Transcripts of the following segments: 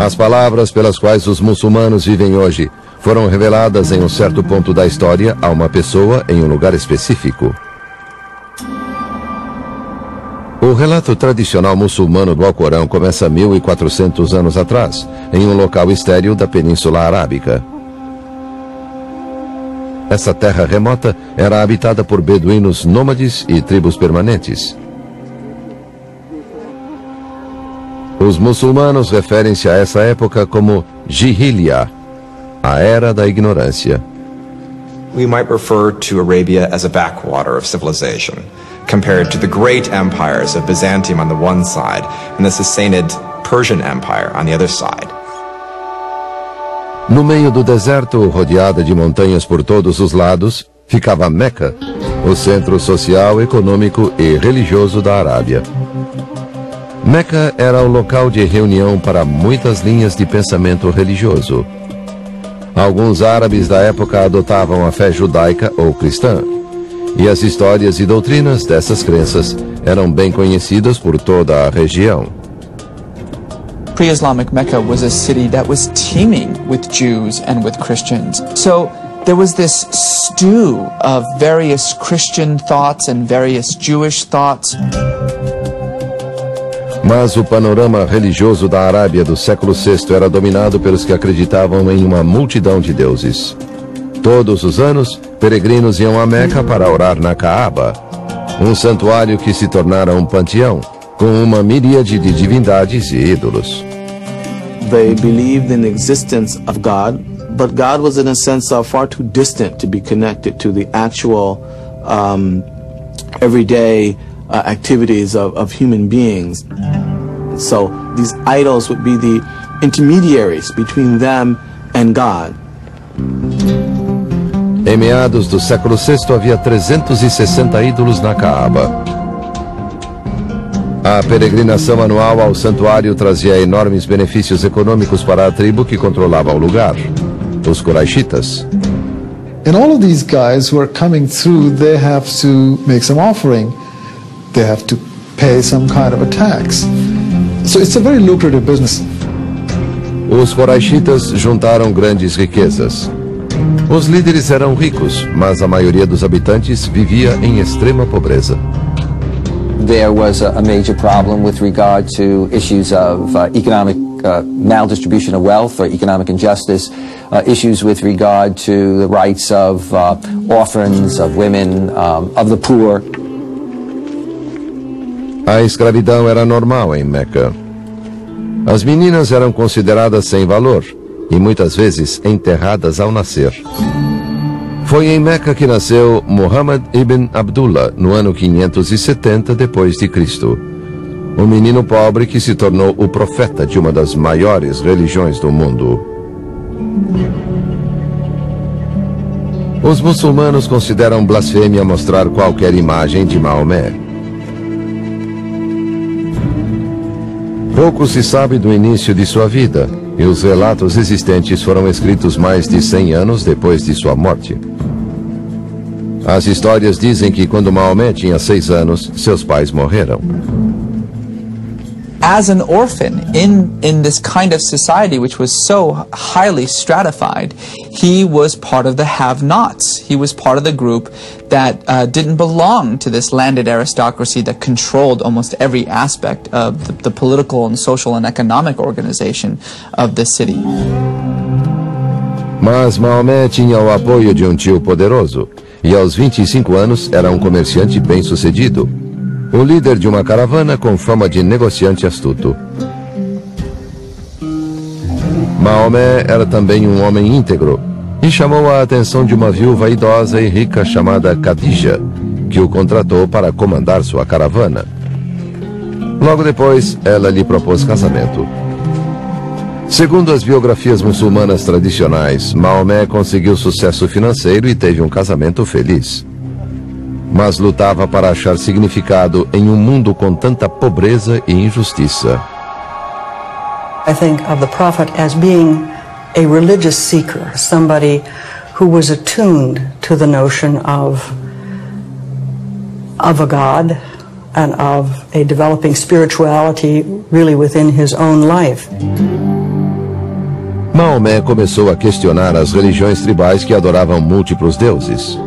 As palavras pelas quais os muçulmanos vivem hoje foram reveladas em um certo ponto da história a uma pessoa em um lugar específico. O relato tradicional muçulmano do Alcorão começa 1400 anos atrás, em um local estéril da Península Arábica. Essa terra remota era habitada por beduínos nômades e tribos permanentes. Os muçulmanos referem-se a essa época como Jahiliya, a Era da Ignorância. We might refer to Arabia as a backwater of civilization, compared to the great empires of Byzantium on the one side and the Sassanid Persian Empire on the other side. No meio do deserto, rodeada de montanhas por todos os lados, ficava Meca, o centro social, econômico e religioso da Arábia. Meca era o local de reunião para muitas linhas de pensamento religioso. Alguns árabes da época adotavam a fé judaica ou cristã, e as histórias e doutrinas dessas crenças eram bem conhecidas por toda a região. Pre-Islamic Mecca was a city that was teeming with Jews and with Christians. So there was this stew of various Christian thoughts and various Jewish thoughts. Mas o panorama religioso da Arábia do século VI era dominado pelos que acreditavam em uma multidão de deuses. Todos os anos, peregrinos iam a Meca para orar na Kaaba, um santuário que se tornara um panteão, com uma miríade de divindades e ídolos. They believed in the existence of God, but God was in a sense far too distant to be connected to the actual everyday activities of human beings. So these idols would be the intermediaries between them and God. Em meados do século VI havia 360 ídolos na Kaaba. A peregrinação anual ao santuário trazia enormes benefícios econômicos para a tribo que controlava o lugar, os Quraishitas. And all of these guys who are coming through, they have to make some offering. They have to pay some kind of a tax. So it's a very lucrative business. Os Quraishitas juntaram grandes riquezas. Os líderes eram ricos, mas a maioria dos habitantes vivia em extrema pobreza. There was a major problem with regard to issues of economic maldistribution of wealth or economic injustice, issues with regard to the rights of orphans, of women, of the poor. A escravidão era normal em Meca. As meninas eram consideradas sem valor e muitas vezes enterradas ao nascer. Foi em Meca que nasceu Muhammad ibn Abdullah no ano 570 depois de Cristo, um menino pobre que se tornou o profeta de uma das maiores religiões do mundo. Os muçulmanos consideram blasfêmia mostrar qualquer imagem de Maomé. Pouco se sabe do início de sua vida, e os relatos existentes foram escritos mais de 100 anos depois de sua morte. As histórias dizem que quando Maomé tinha 6 anos, seus pais morreram. As an orphan in this kind of society which was so highly stratified, he was part of the have-nots. He was part of the group that didn't belong to this landed aristocracy that controlled almost every aspect of the political and social and economic organization of the city. Mas Maomé tinha o apoio de um tio poderoso, e aos 25 anos era um comerciante bem-sucedido, o líder de uma caravana com fama de negociante astuto. Maomé era também um homem íntegro e chamou a atenção de uma viúva idosa e rica chamada Khadija, que o contratou para comandar sua caravana. Logo depois, ela lhe propôs casamento. Segundo as biografias muçulmanas tradicionais, Maomé conseguiu sucesso financeiro e teve um casamento feliz. Mas lutava para achar significado em um mundo com tanta pobreza e injustiça. I think of the prophet as being a religious seeker, somebody who was attuned to the notion of a God and of a developing spirituality really within his own life. Maomé começou a questionar as religiões tribais que adoravam múltiplos deuses.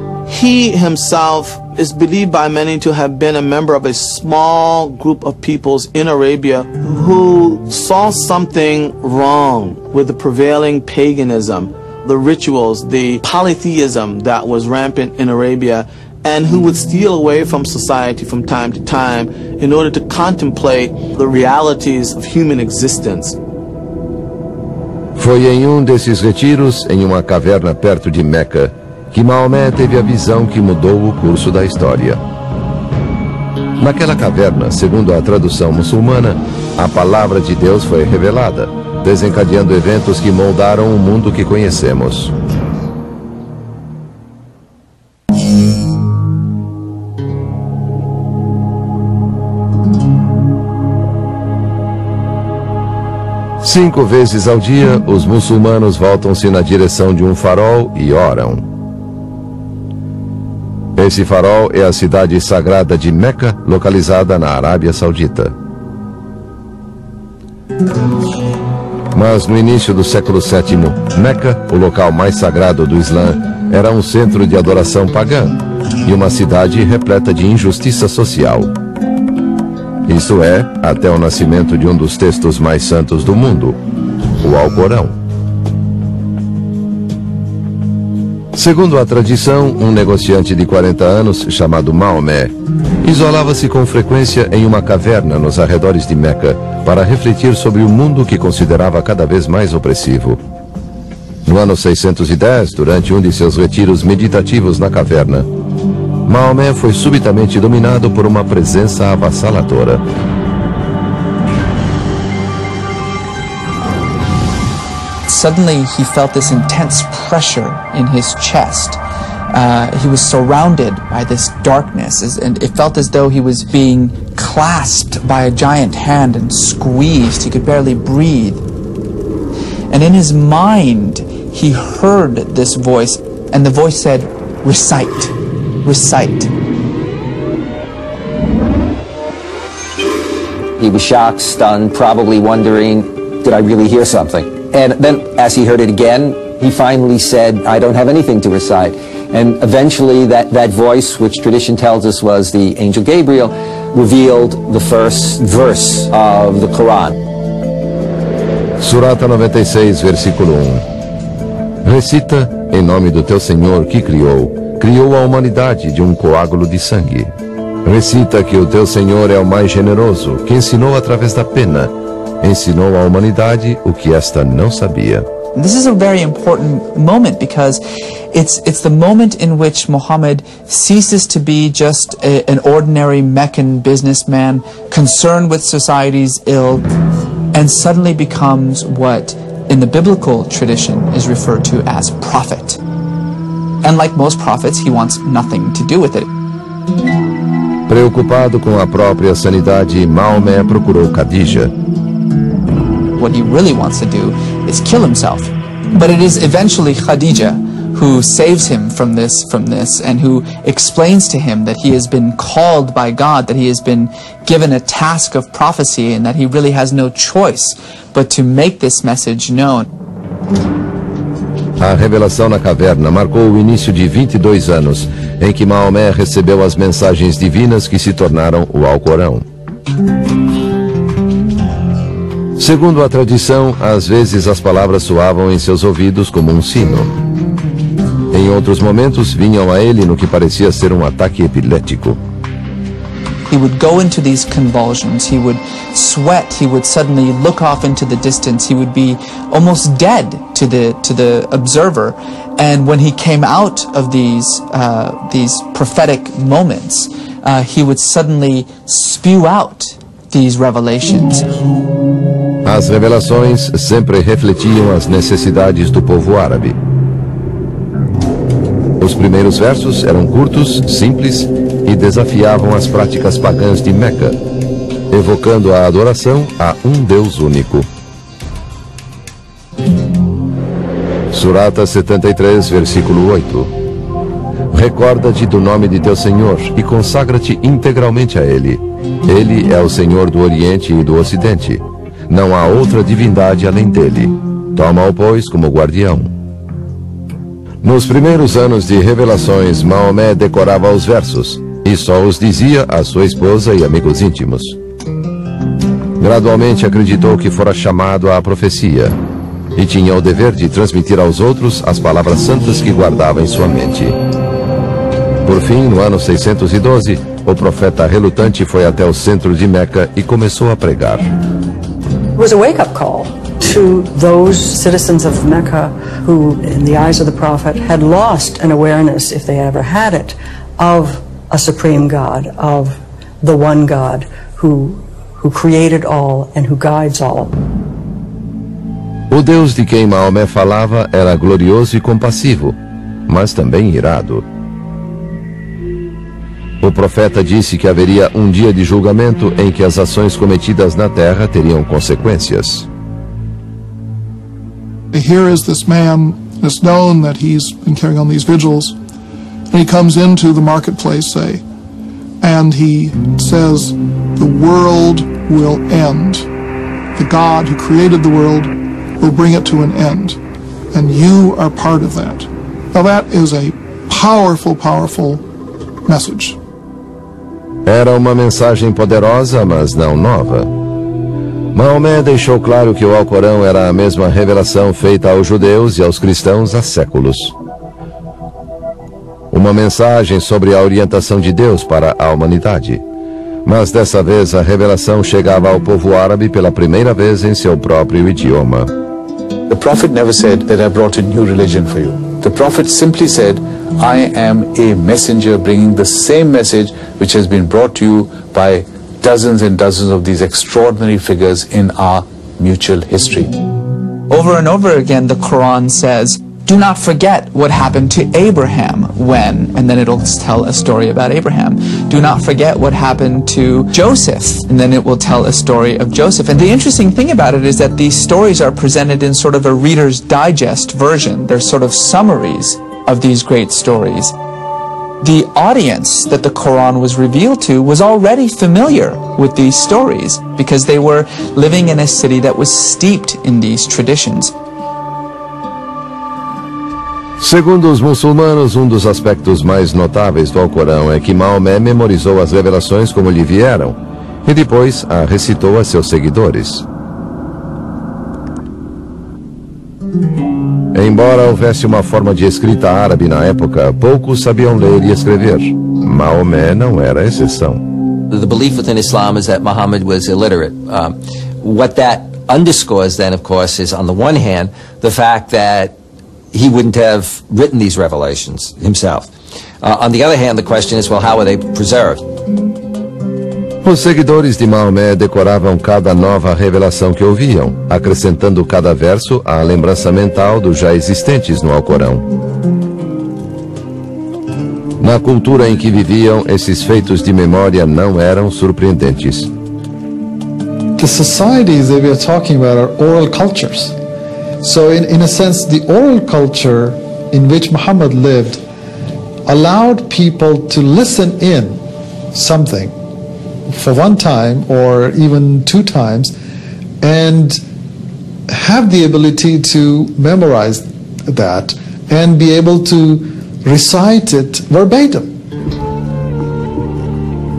He himself is believed by many to have been a member of a small group of peoples in Arabia who saw something wrong with the prevailing paganism, the rituals, the polytheism that was rampant in Arabia, and who would steal away from society from time to time in order to contemplate the realities of human existence. Foi em um desses retiros, em uma caverna perto de Meca, que Maomé teve a visão que mudou o curso da história. Naquela caverna, segundo a tradução muçulmana, a palavra de Deus foi revelada, desencadeando eventos que moldaram o mundo que conhecemos. Cinco vezes ao dia, os muçulmanos voltam-se na direção de um farol e oram. Esse farol é a cidade sagrada de Meca, localizada na Arábia Saudita. Mas no início do século VII, Meca, o local mais sagrado do Islã, era um centro de adoração pagã e uma cidade repleta de injustiça social. Isto é, até o nascimento de um dos textos mais santos do mundo, o Alcorão. Segundo a tradição, um negociante de 40 anos, chamado Maomé, isolava-se com frequência em uma caverna nos arredores de Meca para refletir sobre o mundo que considerava cada vez mais opressivo. No ano 610, durante um de seus retiros meditativos na caverna, Maomé foi subitamente dominado por uma presença avassaladora. Suddenly he felt this intense pressure in his chest. He was surrounded by this darkness, and it felt as though he was being clasped by a giant hand and squeezed. He could barely breathe. And in his mind, he heard this voice, and the voice said, "Recite, recite." He was shocked, stunned, probably wondering, did I really hear something? And then, as he heard it again, he finally said, I don't have anything to recite. And eventually that voice, which tradition tells us was the angel Gabriel, revealed the first verse of the Quran. Surata 96, versículo 1. Recita, em nome do teu Senhor que criou a humanidade de um coágulo de sangue. Recita que o teu Senhor é o mais generoso, que ensinou através da pena, ensinou à humanidade o que esta não sabia. This is a very important moment because it's the moment in which Muhammad ceases to be just an ordinary Meccan businessman concerned with society's ill and suddenly becomes what in the biblical tradition is referred to as prophet. And like most prophets, he wants nothing to do with it. Preocupado com a própria sanidade, Maomé procurou Khadija. What he really wants to do is kill himself. But it is eventually Khadija who saves him from this and who explains to him that he has been called by God, that he has been given a task of prophecy and that he really has no choice but to make this message known. A revelação na caverna marcou o início de 22 anos em que Maomé recebeu as mensagens divinas que se tornaram o Alcorão. Segundo a tradição, às vezes as palavras soavam em seus ouvidos como um sino. Em outros momentos, vinham a ele no que parecia ser um ataque epilético. He would go into these convulsions, he would sweat, he would suddenly look off into the distance, he would be almost dead to the observer. And when he came out of these prophetic moments, he would suddenly spew out these revelations. As revelações sempre refletiam as necessidades do povo árabe. Os primeiros versos eram curtos, simples e desafiavam as práticas pagãs de Meca, evocando a adoração a um Deus único. Surata 73, versículo 8. Recorda-te do nome de teu Senhor e consagra-te integralmente a Ele. Ele é o Senhor do Oriente e do Ocidente. Não há outra divindade além dele. Toma-o, pois, como guardião. Nos primeiros anos de revelações, Maomé decorava os versos e só os dizia à sua esposa e amigos íntimos. Gradualmente acreditou que fora chamado à profecia e tinha o dever de transmitir aos outros as palavras santas que guardava em sua mente. Por fim, no ano 612, o profeta relutante foi até o centro de Meca e começou a pregar. It was a wake-up call to those citizens of Mecca who, in the eyes of the prophet, had lost an awareness, if they ever had it, of a supreme God, of the one God who created all and who guides all. O Deus de quem Maomé falava era glorioso e compassivo, mas também irado. O profeta disse que haveria um dia de julgamento em que as ações cometidas na terra teriam consequências. Here is this man, it's known that he's been carrying on these vigils, and he comes into the marketplace, say, and he says, the world will end. The God who created the world will bring it to an end, and you are part of that. Now that is a powerful, powerful message. Era uma mensagem poderosa, mas não nova. Maomé deixou claro que o Alcorão era a mesma revelação feita aos judeus e aos cristãos há séculos. Uma mensagem sobre a orientação de Deus para a humanidade. Mas dessa vez a revelação chegava ao povo árabe pela primeira vez em seu próprio idioma. The prophet never said that I brought a new religion for you. The prophet simply said, I am a messenger bringing the same message which has been brought to you by dozens and dozens of these extraordinary figures in our mutual history. Over and over again, the Quran says, do not forget what happened to Abraham when, and then it'll tell a story about Abraham. Do not forget what happened to Joseph, and then it will tell a story of Joseph. And the interesting thing about it is that these stories are presented in sort of a Reader's Digest version. They're sort of summaries of these great stories. The audience that the Quran was revealed to was already familiar with these stories because they were living in a city that was steeped in these traditions. Segundo os muçulmanos, dos aspectos mais notáveis do Alcorão é que Maomé memorizou as revelações como lhe vieram e depois a recitou a seus seguidores. Embora houvesse uma forma de escrita árabe na época, poucos sabiam ler e escrever. Maomé não era a exceção. The belief within Islam is that Muhammad was illiterate. What that underscores then, of course, is on the one hand, the fact that he wouldn't have written these revelations himself. On the other hand, the question is, well, how were they preserved? Os seguidores de Maomé decoravam cada nova revelação que ouviam, acrescentando cada verso à lembrança mental dos já existentes no Alcorão. Na cultura em que viviam, esses feitos de memória não eram surpreendentes. The societies that we are talking about are oral cultures. So in a sense, the oral culture in which Muhammad lived allowed people to listen in something for one time or even two times and have the ability to memorize that and be able to recite it verbatim.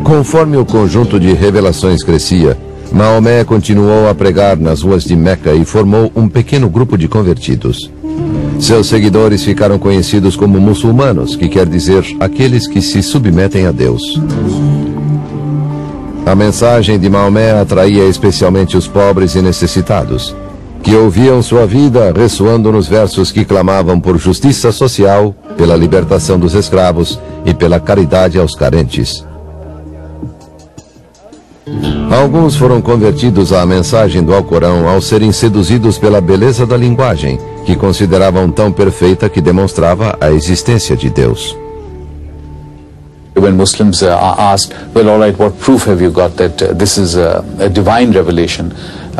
Conforme o conjunto de revelações crescia, Maomé continuou a pregar nas ruas de Meca e formou um pequeno grupo de convertidos. Seus seguidores ficaram conhecidos como muçulmanos, que quer dizer aqueles que se submetem a Deus. A mensagem de Maomé atraía especialmente os pobres e necessitados, que ouviam sua vida ressoando nos versos que clamavam por justiça social, pela libertação dos escravos e pela caridade aos carentes. Alguns foram convertidos à mensagem do Alcorão ao serem seduzidos pela beleza da linguagem, que consideravam tão perfeita que demonstrava a existência de Deus. When Muslims are asked, well, all right, what proof have you got that this is a divine revelation?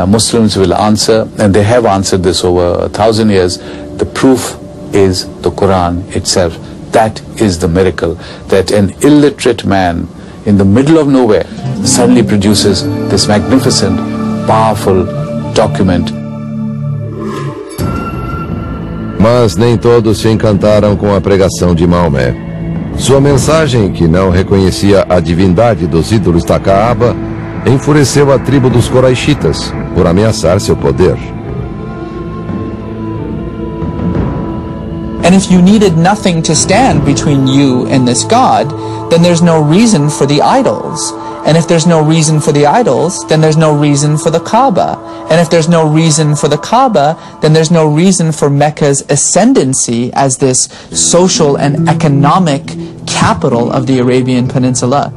Muslims will answer, and they have answered this over 1,000 years, the proof is the Quran itself. That is the miracle, that an illiterate man in the middle of nowhere suddenly produces this magnificent, powerful document. Mas nem todos se encantaram com a pregação de Maomé. Sua mensagem, que não reconhecia a divindade dos ídolos da Kaaba, enfureceu a tribo dos Quraishitas por ameaçar seu poder. And if you needed nothing to stand between you and this God, then there's no reason for the idols. And if there's no reason for the idols, then there's no reason for the Kaaba. And if there's no reason for the Kaaba, then there's no reason for Mecca's ascendancy as this social and economic capital of the Arabian Peninsula.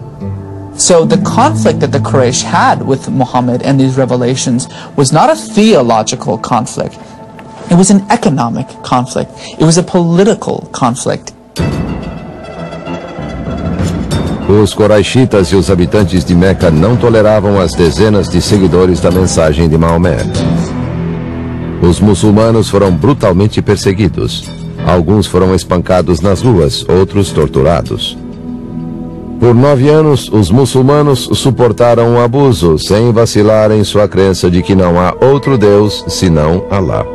So the conflict that the Quraysh had with Muhammad and these revelations was not a theological conflict. It was an economic conflict. It was a political conflict. Os Quraishitas e os habitantes de Meca não toleravam as dezenas de seguidores da mensagem de Maomé. Os muçulmanos foram brutalmente perseguidos. Alguns foram espancados nas ruas, outros torturados. Por 9 anos, os muçulmanos suportaram o abuso, sem vacilar em sua crença de que não há outro Deus senão Alá.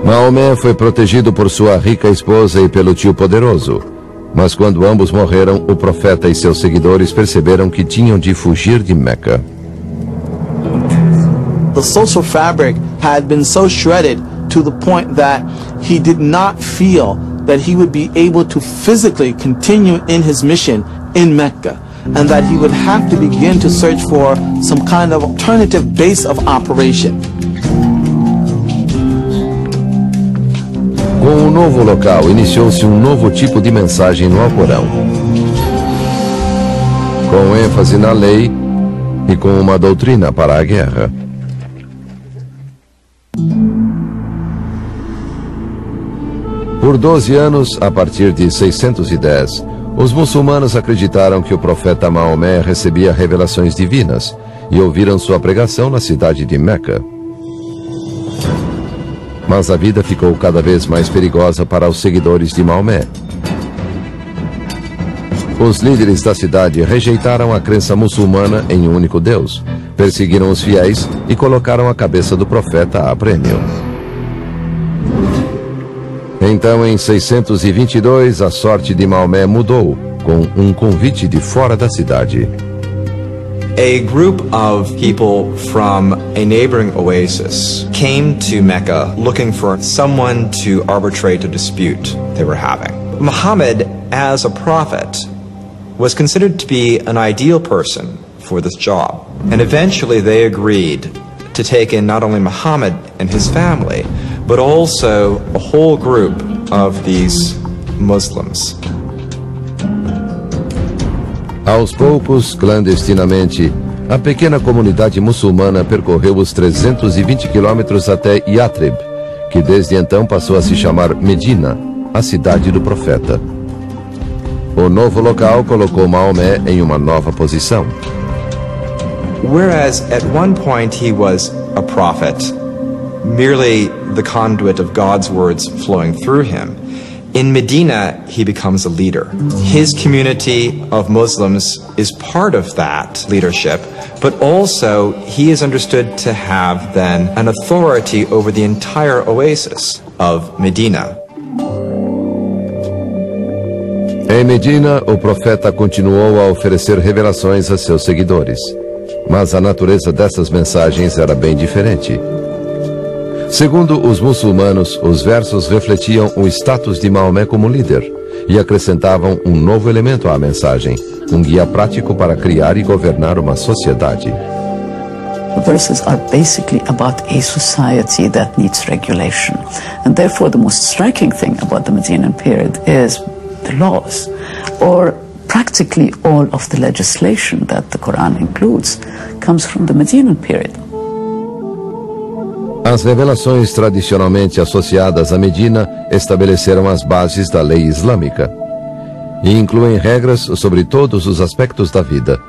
Maomé foi protegido por sua rica esposa e pelo tio poderoso. Mas quando ambos morreram, o profeta e seus seguidores perceberam que tinham de fugir de Meca. The social fabric had been so shredded to the point that he did not feel that he would be able to physically continue in his mission in Mecca, and that he would have to begin to search for some kind of alternative base of operation. Com o novo local, iniciou-se um novo tipo de mensagem no Alcorão, com ênfase na lei e com uma doutrina para a guerra. Por 12 anos, a partir de 610, os muçulmanos acreditaram que o profeta Maomé recebia revelações divinas e ouviram sua pregação na cidade de Meca. Mas a vida ficou cada vez mais perigosa para os seguidores de Maomé. Os líderes da cidade rejeitaram a crença muçulmana em um único Deus, perseguiram os fiéis e colocaram a cabeça do profeta a prêmio. Então, em 622, a sorte de Maomé mudou, com um convite de fora da cidade. A group of people from a neighboring oasis came to Mecca looking for someone to arbitrate a dispute they were having. Muhammad, as a prophet, was considered to be an ideal person for this job. And eventually they agreed to take in not only Muhammad and his family, but also a whole group of these Muslims. Aos poucos, clandestinamente, a pequena comunidade muçulmana percorreu os 320 quilômetros até Yatrib, que desde então passou a se chamar Medina, a cidade do profeta. O novo local colocou Maomé em uma nova posição. Whereas at one point he was a prophet, merely the conduit of God's words flowing through him, in Medina, he becomes a leader. His community of Muslims is part of that leadership, but also he is understood to have then an authority over the entire oasis of Medina. Em Medina, o profeta continuou a oferecer revelações a seus seguidores, mas a natureza dessas mensagens era bem diferente. Segundo os muçulmanos, os versos refletiam o status de Maomé como líder e acrescentavam um novo elemento à mensagem, um guia prático para criar e governar uma sociedade. The verses are basically about a society that needs regulation. And therefore the most striking thing about the Medinan period is the laws, or practically all of the legislation that the Quran includes comes from the Medinan period. As revelações tradicionalmente associadas a Medina estabeleceram as bases da lei islâmica e incluem regras sobre todos os aspectos da vida,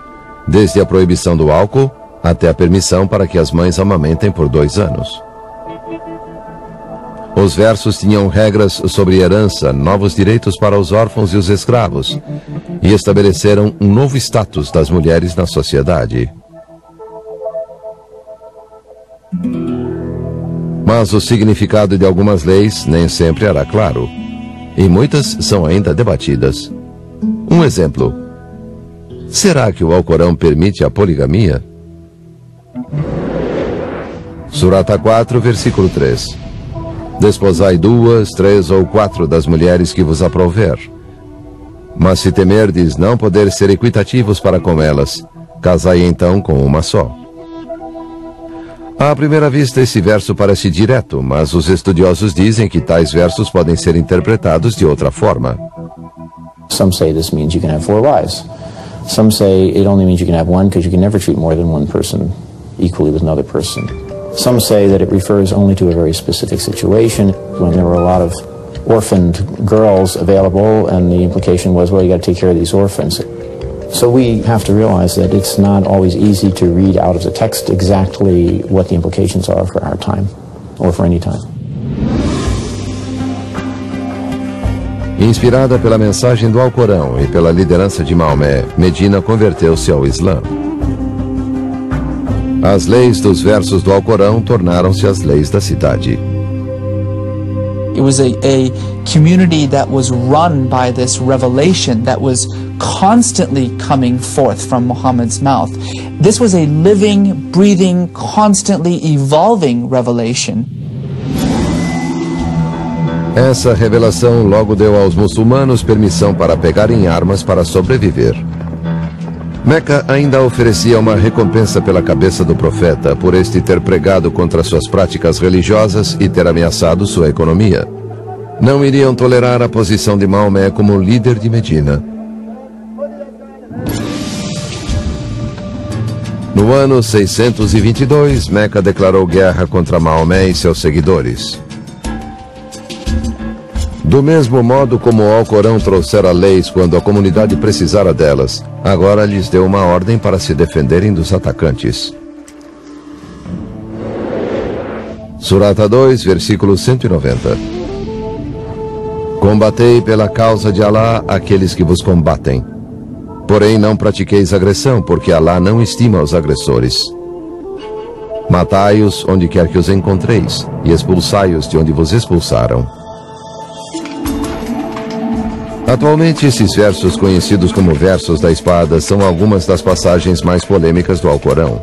desde a proibição do álcool até a permissão para que as mães amamentem por 2 anos. Os versos tinham regras sobre herança, novos direitos para os órfãos e os escravos, e estabeleceram um novo status das mulheres na sociedade. Mas o significado de algumas leis nem sempre era claro, e muitas são ainda debatidas. Um exemplo: será que o Alcorão permite a poligamia? Surata 4, versículo 3. Desposai 2, 3 ou 4 das mulheres que vos aprouver. Mas se temerdes não poder ser equitativos para com elas, casai então com uma só. À primeira vista, esse verso parece direto, mas os estudiosos dizem que tais versos podem ser interpretados de outra forma. Some say this means you can have 4 wives. Some say it only means you can have one because you can never treat more than one person equally with another person. Some say that it refers only to a very specific situation when there were a lot of orphaned girls available, and the implication was, well, you got to take care of these orphans. So we have to realize that it's not always easy to read out of the text exactly what the implications are for our time, or for any time. Inspirada pela mensagem do Alcorão e pela liderança de Maomé, Medina converteu-se ao Islã. As leis dos versos do Alcorão tornaram-se as leis da cidade. It was a community that was run by this revelation that was constantly coming forth from Muhammad's mouth. This was a living, breathing, constantly evolving revelation. Essa revelação logo deu aos muçulmanos permissão para pegarem armas para sobreviver. Meca ainda oferecia uma recompensa pela cabeça do profeta por este ter pregado contra suas práticas religiosas e ter ameaçado sua economia. Não iriam tolerar a posição de Maomé como líder de Medina. No ano 622, Meca declarou guerra contra Maomé e seus seguidores. Do mesmo modo como o Alcorão trouxera leis quando a comunidade precisara delas, agora lhes deu uma ordem para se defenderem dos atacantes. Surata 2, versículo 190. Combatei pela causa de Alá aqueles que vos combatem. Porém não pratiqueis agressão, porque Alá não estima os agressores. Matai-os onde quer que os encontreis, e expulsai-os de onde vos expulsaram. Atualmente, esses versos, conhecidos como versos da espada, são algumas das passagens mais polêmicas do Alcorão.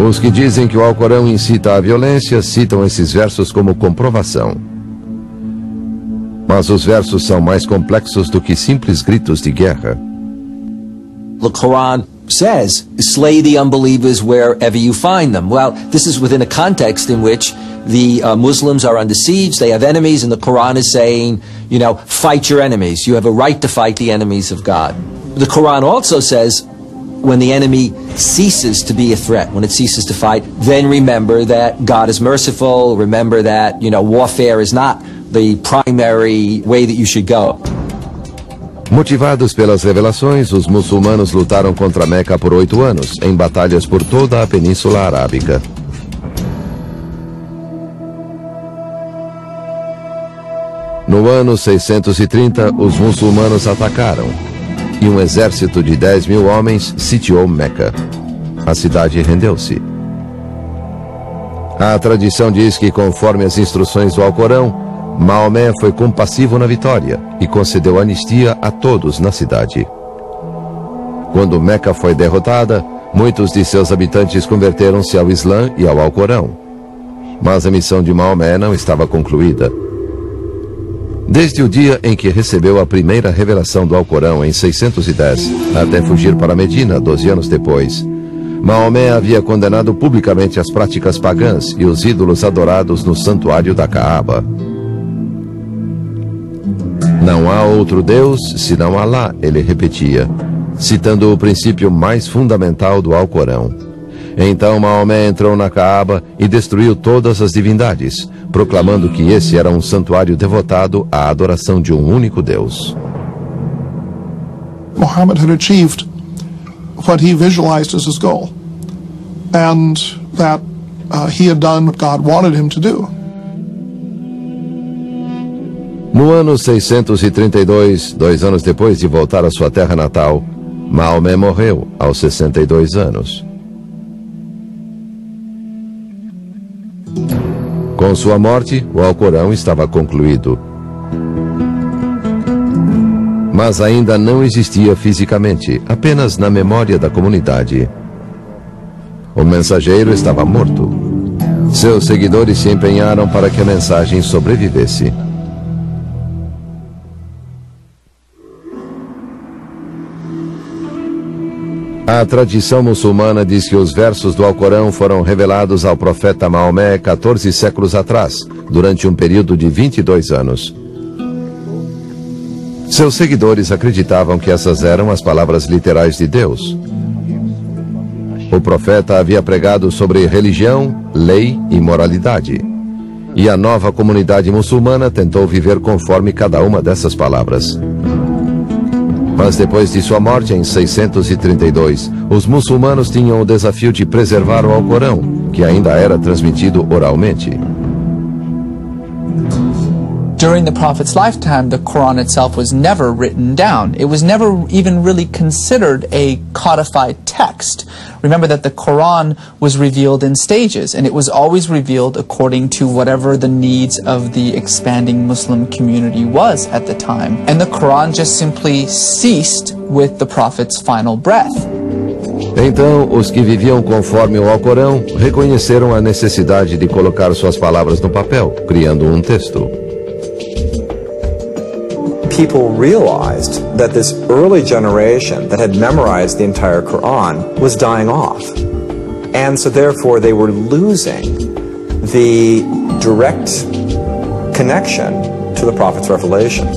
Os que dizem que o Alcorão incita à violência citam esses versos como comprovação. Mas os versos são mais complexos do que simples gritos de guerra. The Quran says, slay the unbelievers wherever you find them. Well, this is within a context in which the Muslims are under siege, they have enemies, and the Quran is saying, you know, fight your enemies. You have a right to fight the enemies of God. The Quran also says, when the enemy ceases to be a threat, when it ceases to fight, then remember that God is merciful, remember that, you know, warfare is not the primary way that you should go. Motivados pelas revelações, os muçulmanos lutaram contra Meca por 8 anos, em batalhas por toda a Península Arábica. No ano 630, os muçulmanos atacaram, e um exército de 10.000 homens sitiou Meca. A cidade rendeu-se. A tradição diz que, conforme as instruções do Alcorão, Maomé foi compassivo na vitória e concedeu anistia a todos na cidade. Quando Meca foi derrotada, muitos de seus habitantes converteram-se ao Islã e ao Alcorão. Mas a missão de Maomé não estava concluída. Desde o dia em que recebeu a primeira revelação do Alcorão em 610, até fugir para Medina 12 anos depois, Maomé havia condenado publicamente as práticas pagãs e os ídolos adorados no santuário da Caaba. Não há outro Deus senão Alá, ele repetia, citando o princípio mais fundamental do Alcorão. Então Maomé entrou na Caaba e destruiu todas as divindades, proclamando que esse era um santuário devotado à adoração de um único Deus. Muhammad had achieved what he visualized as his goal, and that he had done what God wanted him to do. No ano 632, 2 anos depois de voltar à sua terra natal, Maomé morreu aos 62 anos. Com sua morte, o Alcorão estava concluído. Mas ainda não existia fisicamente, apenas na memória da comunidade. O mensageiro estava morto. Seus seguidores se empenharam para que a mensagem sobrevivesse. A tradição muçulmana diz que os versos do Alcorão foram revelados ao profeta Maomé 14 séculos atrás, durante um período de 22 anos. Seus seguidores acreditavam que essas eram as palavras literais de Deus. O profeta havia pregado sobre religião, lei e moralidade. E a nova comunidade muçulmana tentou viver conforme cada uma dessas palavras. Mas depois de sua morte em 632, os muçulmanos tinham o desafio de preservar o Alcorão, que ainda era transmitido oralmente. During the Prophet's lifetime, the Quran itself was never written down. It was never even really considered a codified text. Remember that the Quran was revealed in stages, and it was always revealed according to whatever the needs of the expanding Muslim community was at the time. And the Quran just simply ceased with the Prophet's final breath. Então, os que viviam conforme o Alcorão reconheceram a necessidade de colocar suas palavras no papel, criando um texto. People realized that this early generation that had memorized the entire Quran was dying off. And so therefore they were losing the direct connection to the Prophet's revelation.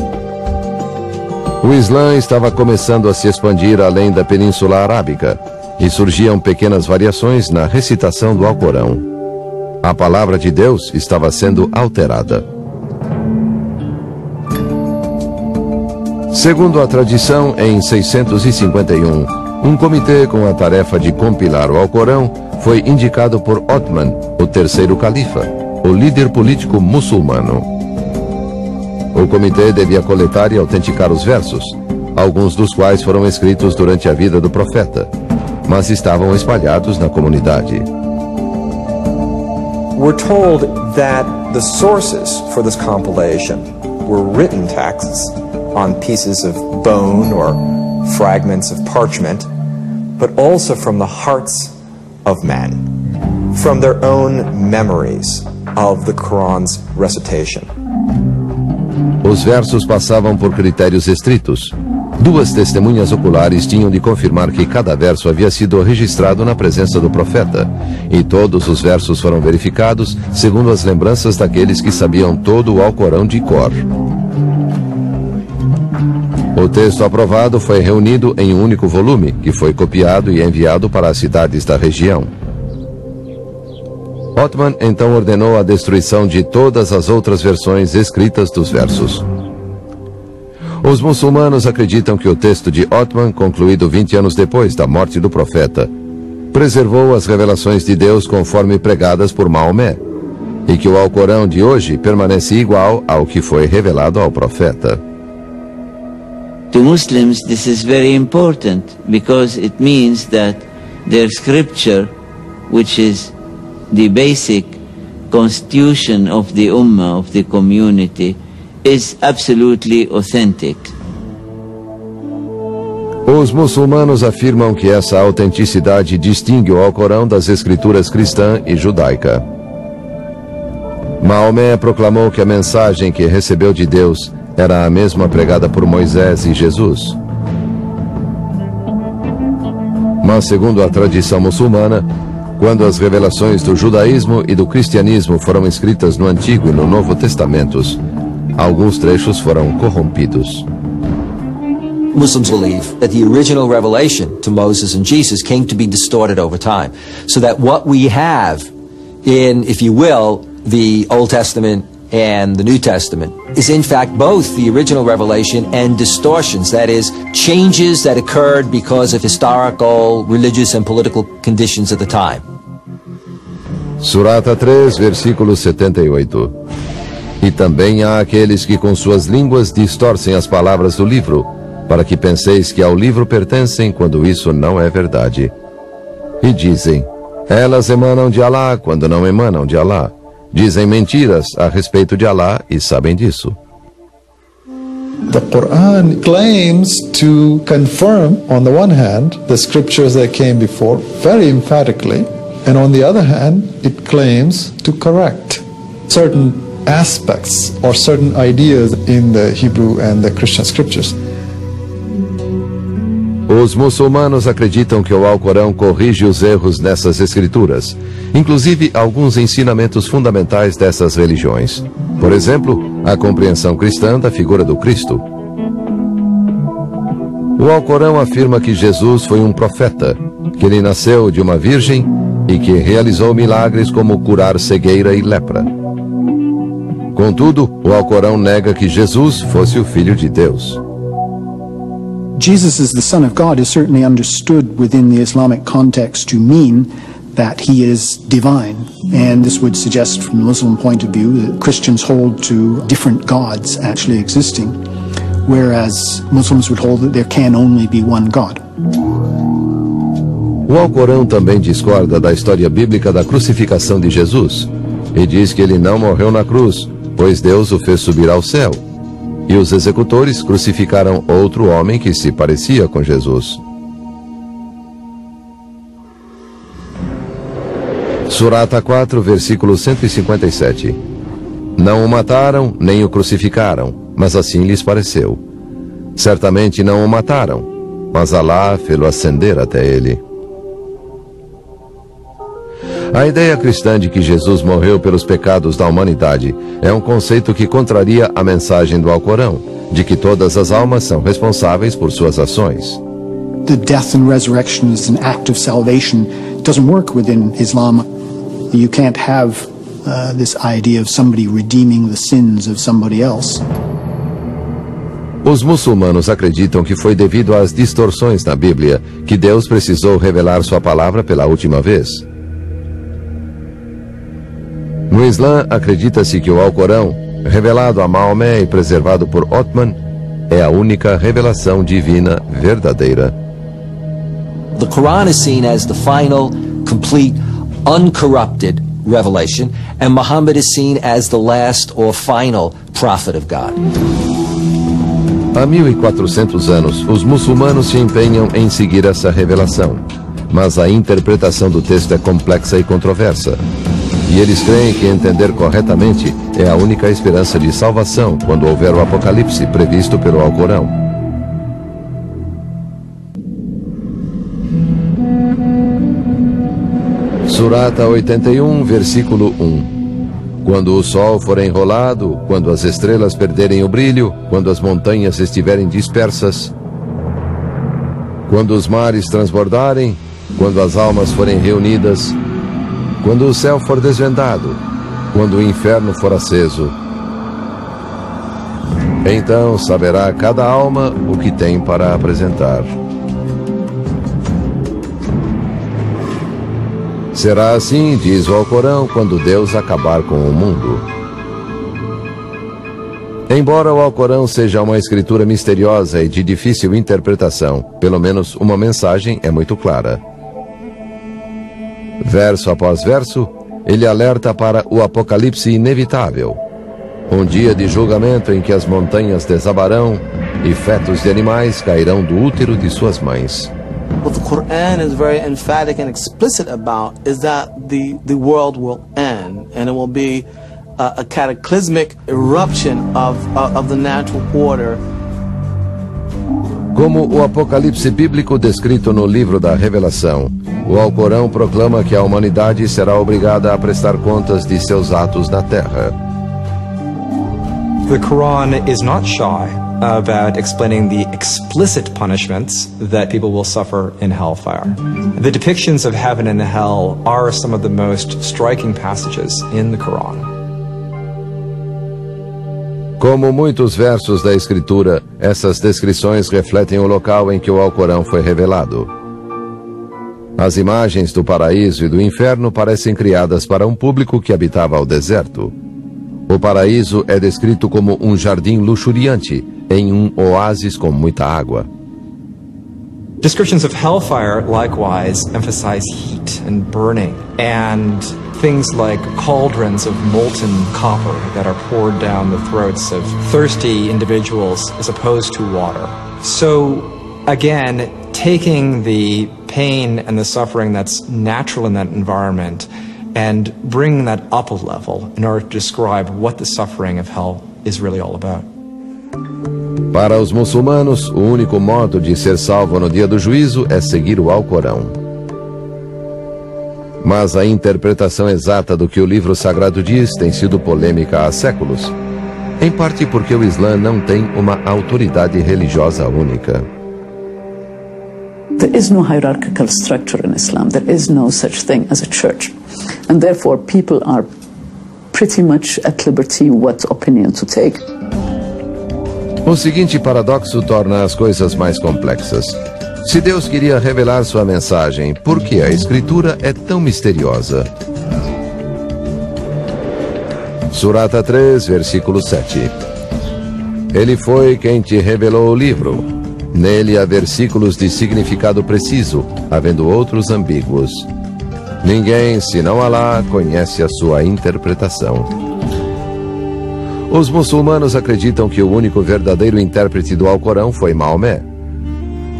O Islã estava começando a se expandir além da Península Arábica e surgiam pequenas variações na recitação do Alcorão. A palavra de Deus estava sendo alterada. Segundo a tradição, em 651, um comitê com a tarefa de compilar o Alcorão foi indicado por Othman, o terceiro califa, o líder político muçulmano. O comitê devia coletar e autenticar os versos, alguns dos quais foram escritos durante a vida do profeta, mas estavam espalhados na comunidade. We're told that the sources for this compilation were written texts on pieces of bone or fragments of parchment, but also from the hearts of men, from their own memories of the Quran's recitation. Os versos passavam por critérios estritos. Duas testemunhas oculares tinham de confirmar que cada verso havia sido registrado na presença do profeta, e todos os versos foram verificados segundo as lembranças daqueles que sabiam todo o Alcorão de cor. O texto aprovado foi reunido em um único volume, que foi copiado e enviado para as cidades da região. Othman então ordenou a destruição de todas as outras versões escritas dos versos. Os muçulmanos acreditam que o texto de Othman, concluído 20 anos depois da morte do profeta, preservou as revelações de Deus conforme pregadas por Maomé, e que o Alcorão de hoje permanece igual ao que foi revelado ao profeta. To Muslims, this is very important because it means that their scripture, which is the basic constitution of the ummah, of the community, is absolutely authentic. Os muçulmanos afirmam que essa autenticidade distingue o Alcorão das escrituras cristã e judaica. Maomé proclamou que a mensagem que recebeu de Deus era a mesma pregada por Moisés e Jesus. Mas, segundo a tradição muçulmana, quando as revelações do judaísmo e do cristianismo foram escritas no Antigo e no Novo Testamentos, alguns trechos foram corrompidos. Muslims believe that the original revelation to Moses and Jesus came to be distorted over time, so that what we have in, if you will, the Old Testament and the New Testament is in fact both the original revelation and distortions, that is, changes that occurred because of historical, religious and political conditions at the time. Surata 3, versículo 78. E também há aqueles que com suas línguas distorcem as palavras do livro, para que penseis que ao livro pertencem quando isso não é verdade. E dizem, elas emanam de Alá quando não emanam de Alá. Dizem mentiras a respeito de Alá e sabem disso. The Quran claims to confirm, on the one hand, the scriptures that came before very emphatically, and on the other hand, it claims to correct certain aspects or certain ideas in the Hebrew and the Christian scriptures. Os muçulmanos acreditam que o Alcorão corrige os erros nessas escrituras, inclusive alguns ensinamentos fundamentais dessas religiões. Por exemplo, a compreensão cristã da figura do Cristo. O Alcorão afirma que Jesus foi um profeta, que ele nasceu de uma virgem e que realizou milagres como curar cegueira e lepra. Contudo, o Alcorão nega que Jesus fosse o Filho de Deus. Jesus as the Son of God is certainly understood within the Islamic context to mean that he is divine, and this would suggest from the Muslim point of view that Christians hold to different gods actually existing, whereas Muslims would hold that there can only be one God. O Alcorão também discorda da história bíblica da crucificação de Jesus e diz que ele não morreu na cruz, pois Deus o fez subir ao céu. E os executores crucificaram outro homem que se parecia com Jesus. Surata 4, versículo 157. Não o mataram, nem o crucificaram, mas assim lhes pareceu. Certamente não o mataram, mas Alá fê-lo ascender até ele. A ideia cristã de que Jesus morreu pelos pecados da humanidade é um conceito que contraria a mensagem do Alcorão, de que todas as almas são responsáveis por suas ações. The death and resurrection is an act of salvation. It doesn't work within Islam. You can't have this idea of somebody redeeming the sins of somebody else. Os muçulmanos acreditam que foi devido às distorções na Bíblia que Deus precisou revelar sua palavra pela última vez. No Islã, acredita-se que o Alcorão, revelado a Maomé e preservado por Othman, é a única revelação divina verdadeira. The Quran is seen as the final, complete, uncorrupted revelation, and Muhammad is seen as the last or final prophet of God. Há 1400 anos, os muçulmanos se empenham em seguir essa revelação, mas a interpretação do texto é complexa e controversa. E eles creem que entender corretamente é a única esperança de salvação quando houver o apocalipse previsto pelo Alcorão. Surata 81, versículo 1. Quando o sol for enrolado, quando as estrelas perderem o brilho, quando as montanhas estiverem dispersas, quando os mares transbordarem, quando as almas forem reunidas, quando o céu for desvendado, quando o inferno for aceso, então saberá cada alma o que tem para apresentar. Será assim, diz o Alcorão, quando Deus acabar com o mundo. Embora o Alcorão seja uma escritura misteriosa e de difícil interpretação, pelo menos uma mensagem é muito clara. Verso após verso, ele alerta para o apocalipse inevitável. Um dia de julgamento em que as montanhas desabarão e fetos de animais cairão do útero de suas mães. What the Quran is very emphatic and explicit about is that the world will end, and it will be a cataclysmic eruption of the natural order. Como o apocalipse bíblico descrito no livro da Revelação, o Alcorão proclama que a humanidade será obrigada a prestar contas de seus atos na Terra. The Quran is not shy about explaining the explicit punishments that people will suffer in hellfire. The depictions of heaven and hell are some of the most striking passages in the Quran. Como muitos versos da Escritura, essas descrições refletem o local em que o Alcorão foi revelado. As imagens do paraíso e do inferno parecem criadas para um público que habitava o deserto. O paraíso é descrito como um jardim luxuriante, em um oásis com muita água. Descriptions of hellfire likewise emphasize heat and burning, and things like cauldrons of molten copper that are poured down the throats of thirsty individuals as opposed to water. So, again, taking the pain and the suffering that's natural in that environment and bringing that up a level in order to describe what the suffering of hell is really all about. Para os muçulmanos, o único modo de ser salvo no dia do juízo é seguir o Alcorão. Mas a interpretação exata do que o livro sagrado diz tem sido polêmica há séculos, em parte porque o Islã não tem uma autoridade religiosa única. There is no hierarchical structure in Islam. There is no such thing as a church. And therefore people are pretty much at liberty what opinion to take. O seguinte paradoxo torna as coisas mais complexas. Se Deus queria revelar sua mensagem, por que a Escritura é tão misteriosa? Surata 3, versículo 7. Ele foi quem te revelou o livro. Nele há versículos de significado preciso, havendo outros ambíguos. Ninguém, senão Alá, conhece a sua interpretação. Os muçulmanos acreditam que o único verdadeiro intérprete do Alcorão foi Maomé.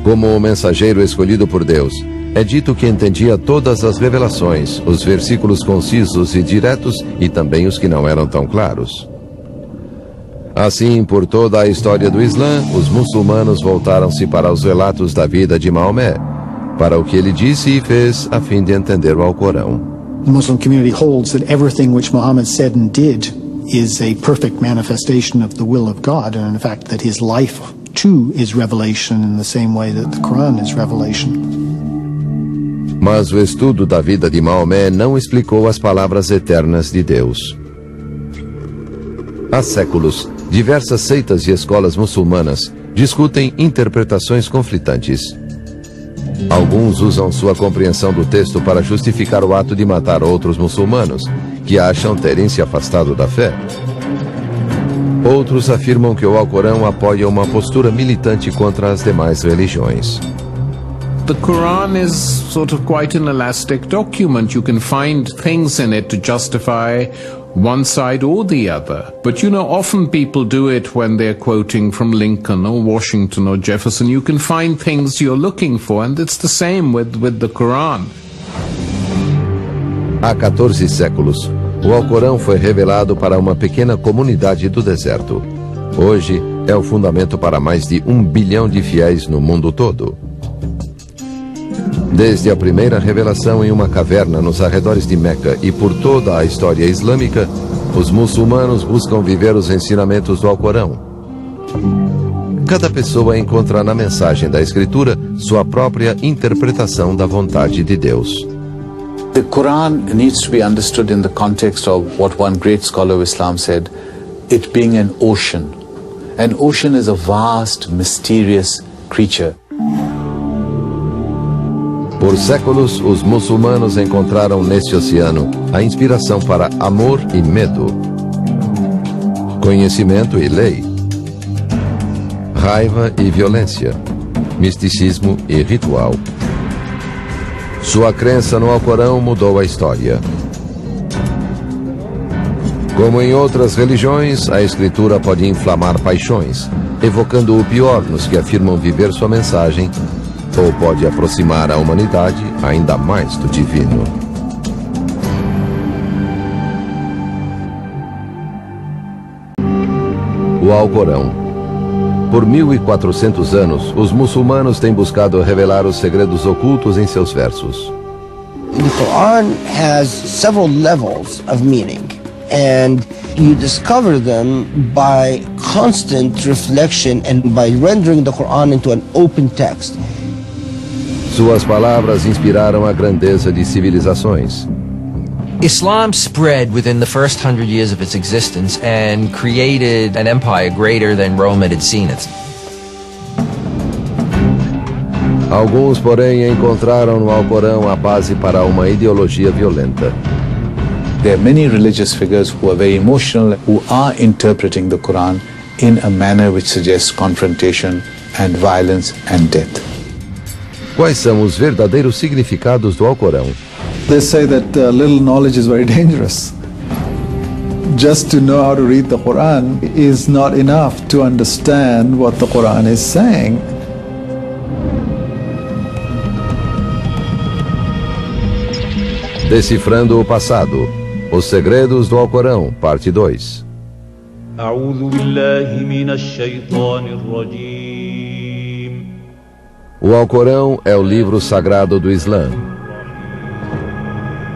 Como o mensageiro escolhido por Deus, é dito que entendia todas as revelações, os versículos concisos e diretos e também os que não eram tão claros. Assim, por toda a história do Islã, os muçulmanos voltaram-se para os relatos da vida de Maomé, para o que ele disse e fez a fim de entender o Alcorão. The Muslim community holds that everything which Muhammad said and did is a perfect manifestation of the will of God, and in fact that his life too is revelation in the same way that the Quran is revelation. Mas o estudo da vida de Maomé não explicou as palavras eternas de Deus. Há séculos, diversas seitas e escolas muçulmanas discutem interpretações conflitantes. Alguns usam sua compreensão do texto para justificar o ato de matar outros muçulmanos, que acham terem se afastado da fé. Outros afirmam que o Alcorão apoia uma postura militante contra as demais religiões. The Quran is sort of quite an elastic document. You can find things in it to justify one side or the other. But you know, often people do it when they're quoting from Lincoln or Washington or Jefferson. You can find things you're looking for, and it's the same with the Quran. Há 14 séculos, o Alcorão foi revelado para uma pequena comunidade do deserto. Hoje, é o fundamento para mais de 1 bilhão de fiéis no mundo todo. Desde a primeira revelação em uma caverna nos arredores de Meca e por toda a história islâmica, os muçulmanos buscam viver os ensinamentos do Alcorão. Cada pessoa encontra na mensagem da Escritura sua própria interpretação da vontade de Deus. The Quran needs to be understood in the context of what one great scholar of Islam said, it being an ocean. An ocean is a vast, mysterious creature. Por séculos, os muçulmanos encontraram neste oceano a inspiração para amor e medo, conhecimento e lei, raiva e violência, misticismo e ritual. Sua crença no Alcorão mudou a história. Como em outras religiões, a Escritura pode inflamar paixões, evocando o pior nos que afirmam viver sua mensagem, ou pode aproximar a humanidade ainda mais do divino. O Alcorão. Por 1400 anos, os muçulmanos têm buscado revelar os segredos ocultos em seus versos. The Quran has several levels of meaning, and you discover them by constant reflection and by rendering the Quran into an open text. Suas palavras inspiraram a grandeza de civilizações. Islam spread within the first 100 years of its existence and created an empire greater than Rome had seen it. Alguns, porém, encontraram no Alcorão a base para uma ideologia violenta. There are many religious figures who are very emotional, who are interpreting the Quran in a manner which suggests confrontation and violence and death. Quais são os verdadeiros significados do Alcorão? They say that little knowledge is very dangerous. Just to know how to read the Quran is not enough to understand what the Quran is saying. Decifrando o passado. Os segredos do Alcorão, parte 2. أعوذ بالله من الشيطان الرجيم. O Alcorão é o livro sagrado do Islã.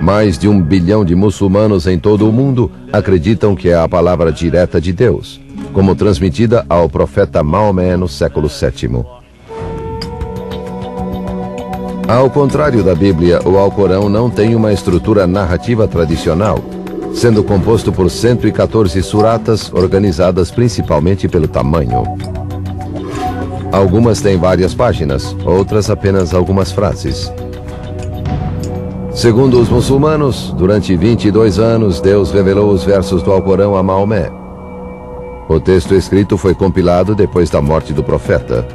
Mais de 1 bilhão de muçulmanos em todo o mundo acreditam que é a palavra direta de Deus, como transmitida ao profeta Maomé no século VII. Ao contrário da Bíblia, o Alcorão não tem uma estrutura narrativa tradicional, sendo composto por 114 suratas organizadas principalmente pelo tamanho. Algumas têm várias páginas, outras apenas algumas frases. Segundo os muçulmanos, durante 22 anos, Deus revelou os versos do Alcorão a Maomé. O texto escrito foi compilado depois da morte do profeta.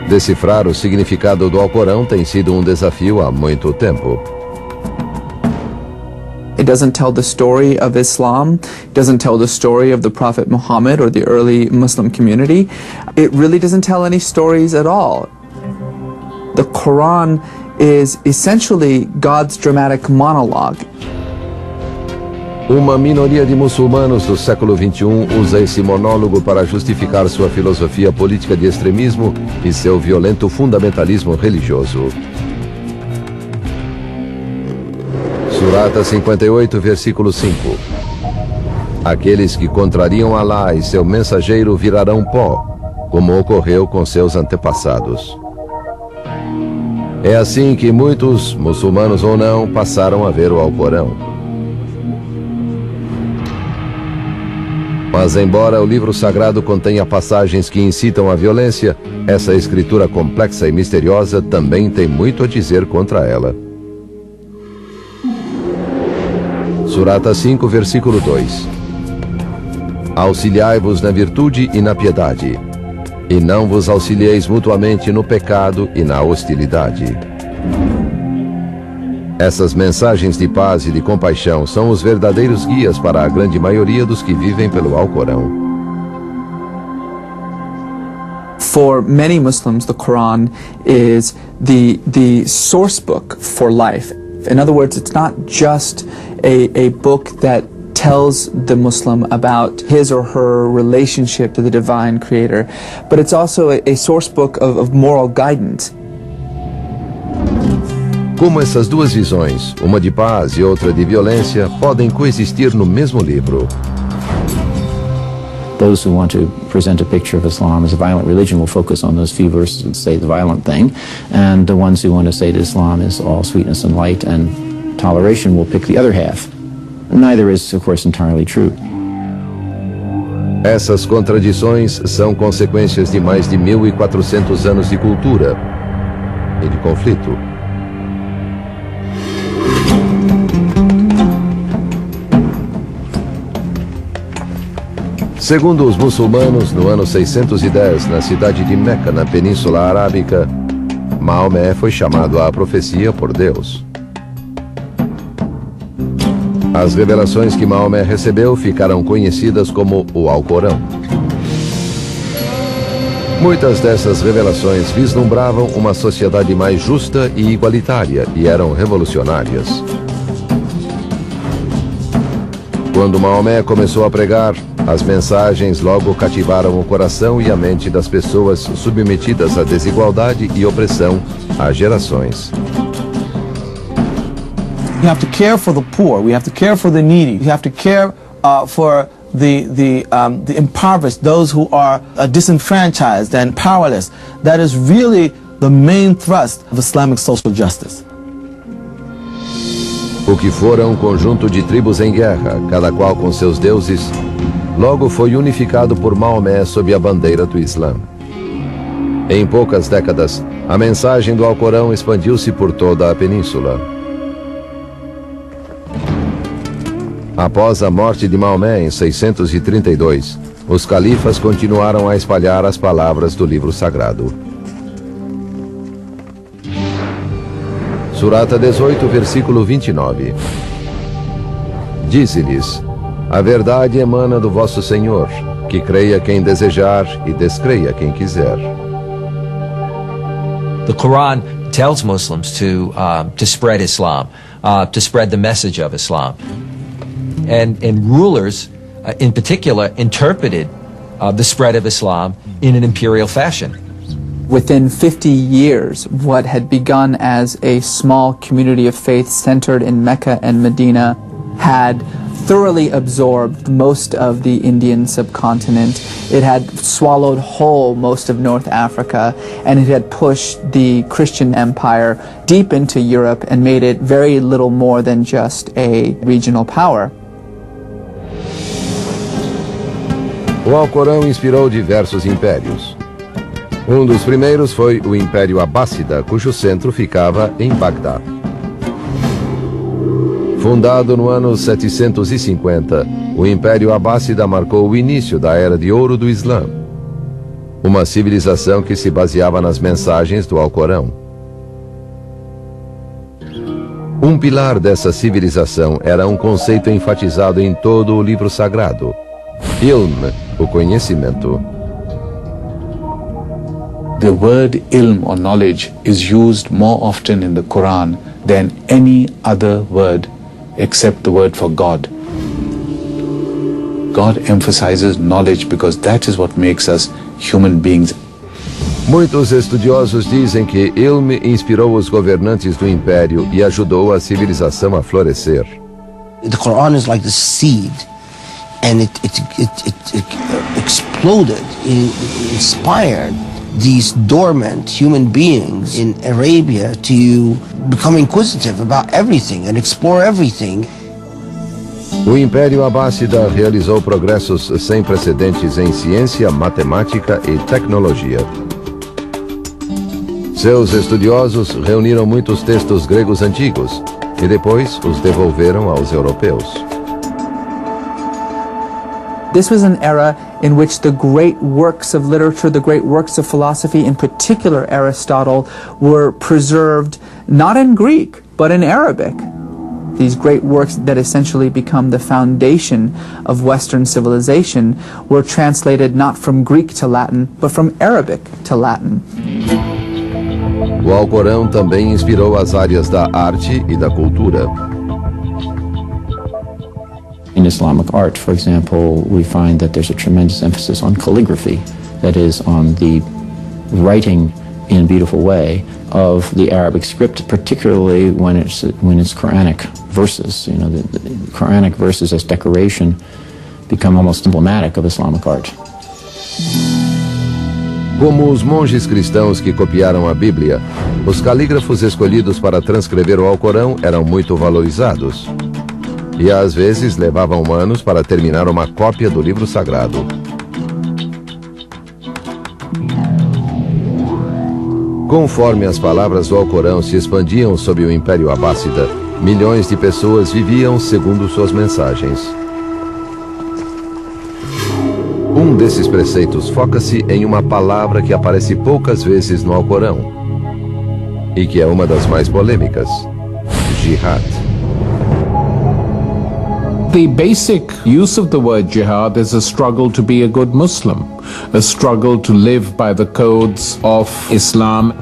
Decifrar o significado do Alcorão tem sido um desafio há muito tempo. It doesn't tell the story of Islam, it doesn't tell the story of the Prophet Muhammad or the early Muslim community. It really doesn't tell any stories at all. The Quran is essentially God's dramatic monologue. Uma minoria de muçulmanos do século XXI usa esse monólogo para justificar sua filosofia política de extremismo e seu violento fundamentalismo religioso. Surata 58, versículo 5. Aqueles que contrariam Alá e seu mensageiro virarão pó, como ocorreu com seus antepassados. É assim que muitos, muçulmanos ou não, passaram a ver o Alcorão. Mas embora o livro sagrado contenha passagens que incitam à violência, essa escritura complexa e misteriosa também tem muito a dizer contra ela. Surata 5, versículo 2. Auxiliai-vos na virtude e na piedade, e não vos auxilieis mutuamente no pecado e na hostilidade. Essas mensagens de paz e de compaixão são os verdadeiros guias para a grande maioria dos que vivem pelo Alcorão. For many Muslims, the Quran is the source book for life. In other words, it's not just a book that tells the Muslim about his or her relationship to the divine creator, but it's also a source book of moral guidance. Como essas duas visões, uma de paz e outra de violência, podem coexistir no mesmo livro? Those who want to present a picture of Islam as a violent religion will focus on those few verses and say the violent thing, and the ones who want to say that Islam is all sweetness and light and toleration will pick the other half. Neither is, of course, entirely true. Essas contradições são consequências de mais de 1.400 anos de cultura e de conflito. Segundo os muçulmanos, no ano 610, na cidade de Meca, na Península Arábica, Maomé foi chamado à profecia por Deus. As revelações que Maomé recebeu ficaram conhecidas como o Alcorão. Muitas dessas revelações vislumbravam uma sociedade mais justa e igualitária e eram revolucionárias. Quando Maomé começou a pregar, as mensagens logo cativaram o coração e a mente das pessoas submetidas à desigualdade e opressão há gerações. You have to care for the poor. We have to care for the needy. You have to care for the impoverished, those who are disenfranchised and powerless. That is really the main thrust of Islamic social justice. O que fora um conjunto de tribos em guerra, cada qual com seus deuses, logo foi unificado por Maomé sob a bandeira do Islã. Em poucas décadas, a mensagem do Alcorão expandiu-se por toda a península. Após a morte de Maomé em 632, os califas continuaram a espalhar as palavras do livro sagrado. Surata 18, versículo 29. Dize-lhes: a verdade emana do vosso Senhor, que creia quem desejar e descreia quem quiser. The Quran tells Muslims to spread Islam, to spread the message of Islam. And rulers, in particular, interpreted the spread of Islam in an imperial fashion. Within 50 years, what had begun as a small community of faith centered in Mecca and Medina had thoroughly absorbed most of the Indian subcontinent. It had swallowed whole most of North Africa, and it had pushed the Christian empire deep into Europe and made it very little more than just a regional power. O Alcorão inspirou diversos impérios. Um dos primeiros foi o Império Abássida, cujo centro ficava em Bagdá. Fundado no ano 750, o Império Abássida marcou o início da Era de Ouro do Islã, uma civilização que se baseava nas mensagens do Alcorão. Um pilar dessa civilização era um conceito enfatizado em todo o livro sagrado: ilm, o conhecimento. The word ilm or knowledge is used more often in the Quran than any other word except the word for God. God emphasizes knowledge because that is what makes us human beings. Muitos estudiosos dizem que ilm inspirou os governantes do império e ajudou a civilização a florescer. The Quran is like the seed, and it exploded, it inspired these dormant human beings in Arabia to become inquisitive about everything and explore everything. O Império Abássida realizou progressos sem precedentes em ciência, matemática e tecnologia. Seus estudiosos reuniram muitos textos gregos antigos e depois os devolveram aos europeus. This was an era in which the great works of literature, the great works of philosophy, in particular Aristotle, were preserved not in Greek, but in Arabic. These great works that essentially become the foundation of Western civilization were translated not from Greek to Latin, but from Arabic to Latin. O Alcorão também inspirou as áreas da arte e da cultura. In Islamic art, for example, we find that there's a tremendous emphasis on calligraphy, that is, on the writing in a beautiful way of the Arabic script, particularly when it's Quranic verses. You know, the Quranic verses as decoration become almost emblematic of Islamic art. Como os monges cristãos que copiaram a Bíblia, os calígrafos escolhidos para transcrever o Alcorão eram muito valorizados. E às vezes levavam anos para terminar uma cópia do livro sagrado. Conforme as palavras do Alcorão se expandiam sob o Império Abássida, milhões de pessoas viviam segundo suas mensagens. Um desses preceitos foca-se em uma palavra que aparece poucas vezes no Alcorão e que é uma das mais polêmicas: jihad. The basic use of the word jihad is a struggle to be a good Muslim, a struggle to live by the codes of Islam.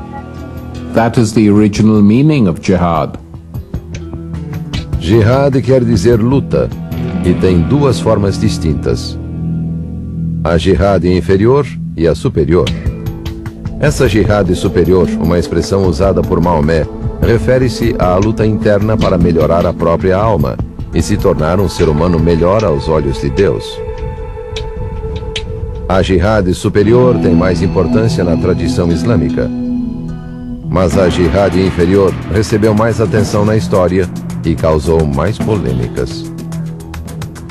That is the original meaning of jihad. Jihad quer dizer luta e tem duas formas distintas: a jihad inferior e a superior. Essa jihad superior, uma expressão usada por Maomé, refere-se à luta interna para melhorar a própria alma e se tornar um ser humano melhor aos olhos de Deus. A jihad superior tem mais importância na tradição islâmica, mas a jihad inferior recebeu mais atenção na história e causou mais polêmicas.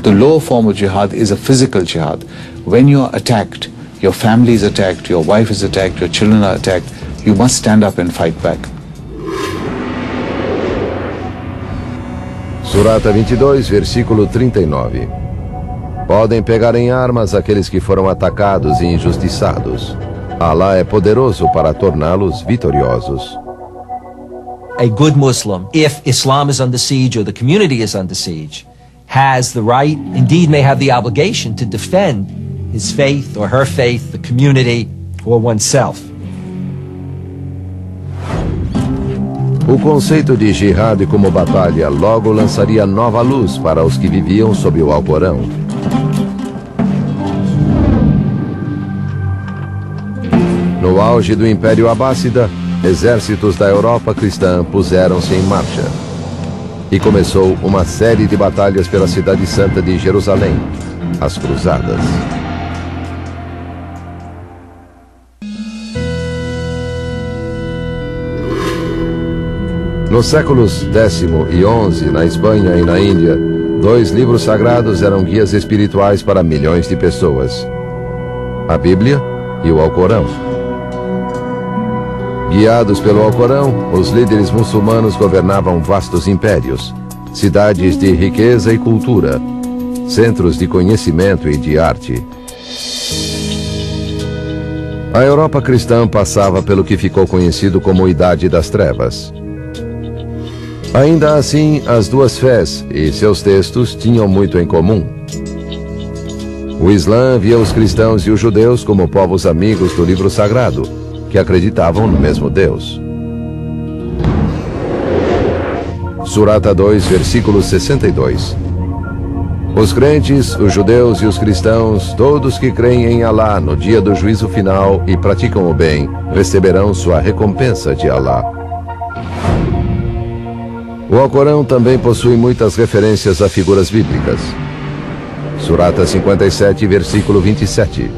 The lower form of jihad is a physical jihad. When you are attacked, your family is attacked, your wife is attacked, your children are attacked, you must stand up and fight back. Surata 22, versículo 39. Podem pegar em armas aqueles que foram atacados e injustiçados. Allah é poderoso para torná-los vitoriosos. A good Muslim, if Islam is under siege or the community is under siege, has the right, indeed may have the obligation, to defend his faith or her faith, the community, or oneself. O conceito de jihad como batalha logo lançaria nova luz para os que viviam sob o Alcorão. No auge do Império Abássida, exércitos da Europa cristã puseram-se em marcha. E começou uma série de batalhas pela cidade santa de Jerusalém, as Cruzadas. Nos séculos X e XI, na Espanha e na Índia, 2 livros sagrados eram guias espirituais para milhões de pessoas: a Bíblia e o Alcorão. Guiados pelo Alcorão, os líderes muçulmanos governavam vastos impérios, cidades de riqueza e cultura, centros de conhecimento e de arte. A Europa cristã passava pelo que ficou conhecido como Idade das Trevas. Ainda assim, as duas fés e seus textos tinham muito em comum. O Islã via os cristãos e os judeus como povos amigos do livro sagrado, que acreditavam no mesmo Deus. Surata 2, versículo 62. Os crentes, os judeus e os cristãos, todos que creem em Alá no dia do juízo final e praticam o bem, receberão sua recompensa de Alá. O Alcorão também possui muitas referências a figuras bíblicas. Surata 57, versículo 27.